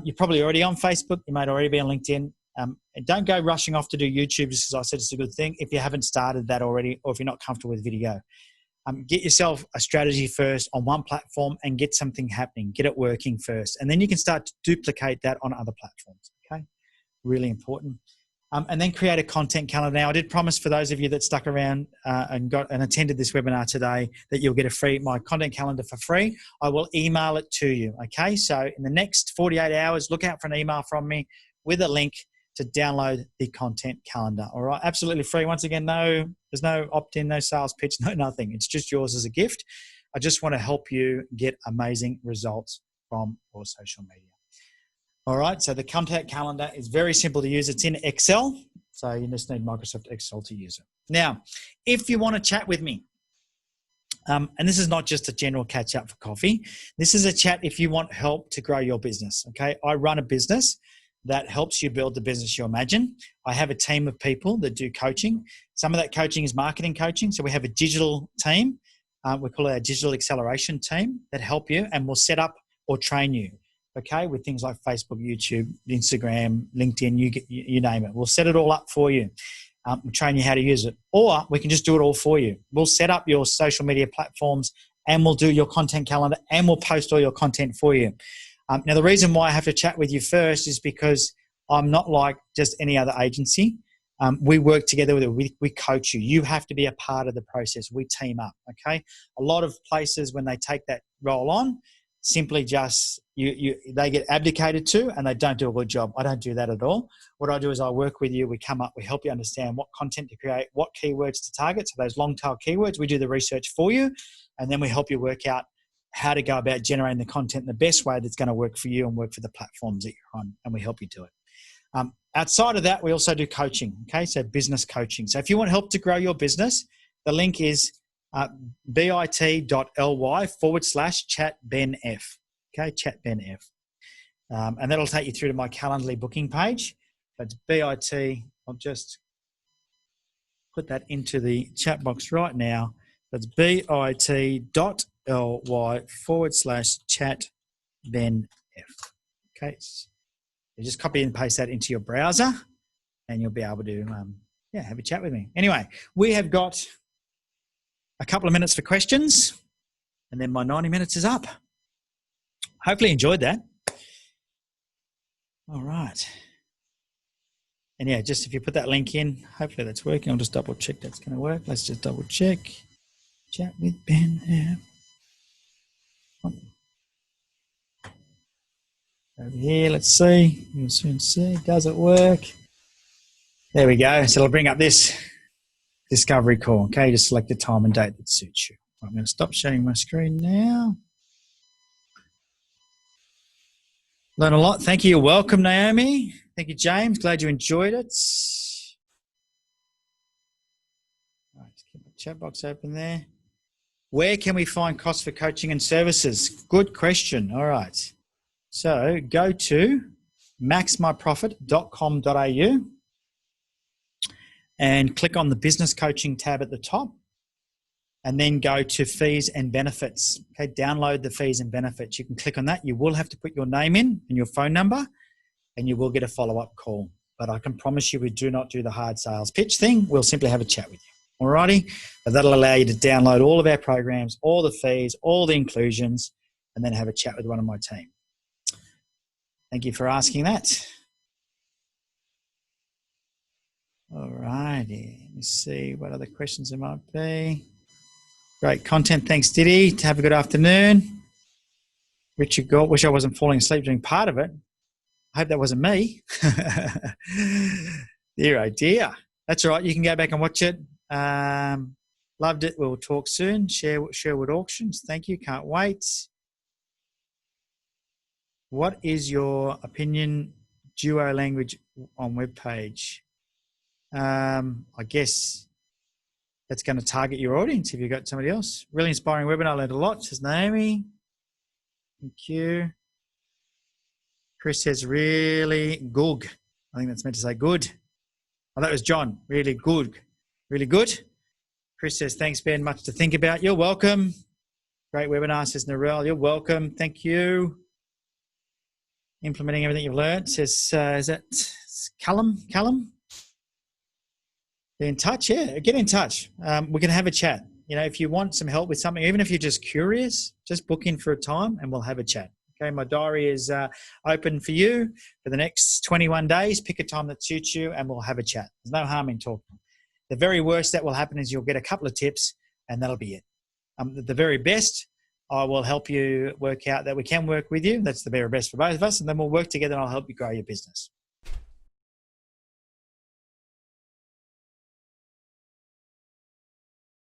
[SPEAKER 1] You're probably already on Facebook. You might already be on LinkedIn. And don't go rushing off to do YouTube just because I said it's a good thing if you haven't started that already, or if you're not comfortable with video. Get yourself a strategy first on one platform and get something happening. Get it working first. And then you can start to duplicate that on other platforms, okay? Really important. And then create a content calendar. Now, I did promise for those of you that stuck around and attended this webinar today that you'll get my content calendar for free. I will email it to you, okay? So in the next 48 hours, look out for an email from me with a link to download the content calendar. All right, absolutely free. Once again, there's no opt-in, no sales pitch, no nothing. It's just yours as a gift. I just want to help you get amazing results from your social media. All right, so the content calendar is very simple to use. It's in Excel, so you just need Microsoft Excel to use it. Now, if you want to chat with me, and this is not just a general catch up for coffee. This is a chat if you want help to grow your business, okay? I run a business that helps you build the business you imagine. I have a team of people that do coaching. Some of that coaching is marketing coaching. So we have a digital team. We call it our digital acceleration team that help you, and will set up or train you, okay, with things like Facebook, YouTube, Instagram, LinkedIn, you name it. We'll set it all up for you. We'll train you how to use it. Or we can just do it all for you. We'll set up your social media platforms, and we'll do your content calendar, and we'll post all your content for you. Now, the reason why I have to chat with you first is because I'm not like just any other agency. We work together with it. We coach you. You have to be a part of the process. We team up, okay? A lot of places, when they take that role on, simply just they get abdicated to, and they don't do a good job. I don't do that at all. What I do is I work with you. We come up. We help you understand what content to create, what keywords to target. So those long tail keywords, we do the research for you, and then we help you work out how to go about generating the content in the best way that's going to work for you and work for the platforms that you're on, and we help you do it. Outside of that, we also do coaching, okay? So business coaching. So if you want help to grow your business, the link is bit.ly/chatbenf, okay? Chatbenf. And that'll take you through to my Calendly booking page. That's BIT. I'll just put that into the chat box right now. That's bit.ly/chat then F. Okay. You just copy and paste that into your browser and you'll be able to have a chat with me. Anyway, we have got a couple of minutes for questions and then my 90 minutes is up. Hopefully you enjoyed that. All right. And yeah, just if you put that link in, hopefully that's working. I'll just double check that's going to work. Let's just double check. Chat with Ben. Over here, let's see. You'll soon see. Does it work? There we go. So it'll bring up this discovery call. Okay, just select a time and date that suits you. I'm going to stop sharing my screen now. Learn a lot. Thank you. You're welcome, Naomi. Thank you, James. Glad you enjoyed it. All right, just keep the chat box open there. Where can we find costs for coaching and services? Good question. All right. So go to maxmyprofit.com.au and click on the business coaching tab at the top and then go to fees and benefits. Okay, download the fees and benefits. You can click on that. You will have to put your name in and your phone number and you will get a follow-up call. But I can promise you we do not do the hard sales pitch thing. We'll simply have a chat with you. Alrighty? But that'll allow you to download all of our programs, all the fees, all the inclusions, and then have a chat with one of my team. Thank you for asking that. All righty. Let me see what other questions there might be. Great content. Thanks, Diddy. Have a good afternoon. Richard Galt, wish I wasn't falling asleep during part of it. I hope that wasn't me. Dear, oh dear. That's all right. You can go back and watch it. Loved it. We'll talk soon. Sherwood Auctions. Thank you. Can't wait. What is your opinion duo language on web page? I guess that's going to target your audience if you've got somebody else. Really inspiring webinar. I learned a lot, says Naomi. Thank you. Chris says really good. I think that's meant to say good. Oh, that was John. Really good. Really good. Chris says, thanks, Ben. Much to think about. You're welcome. Great webinar, says Narelle. You're welcome. Thank you. Implementing everything you've learned, says, is that Callum? Callum? Get in touch, yeah, get in touch. We can have a chat. You know, if you want some help with something, even if you're just curious, just book in for a time and we'll have a chat. Okay, my diary is open for you for the next 21 days. Pick a time that suits you and we'll have a chat. There's no harm in talking. The very worst that will happen is you'll get a couple of tips and that'll be it. The very best, I will help you work out that we can work with you. That's the very best for both of us. And then we'll work together and I'll help you grow your business.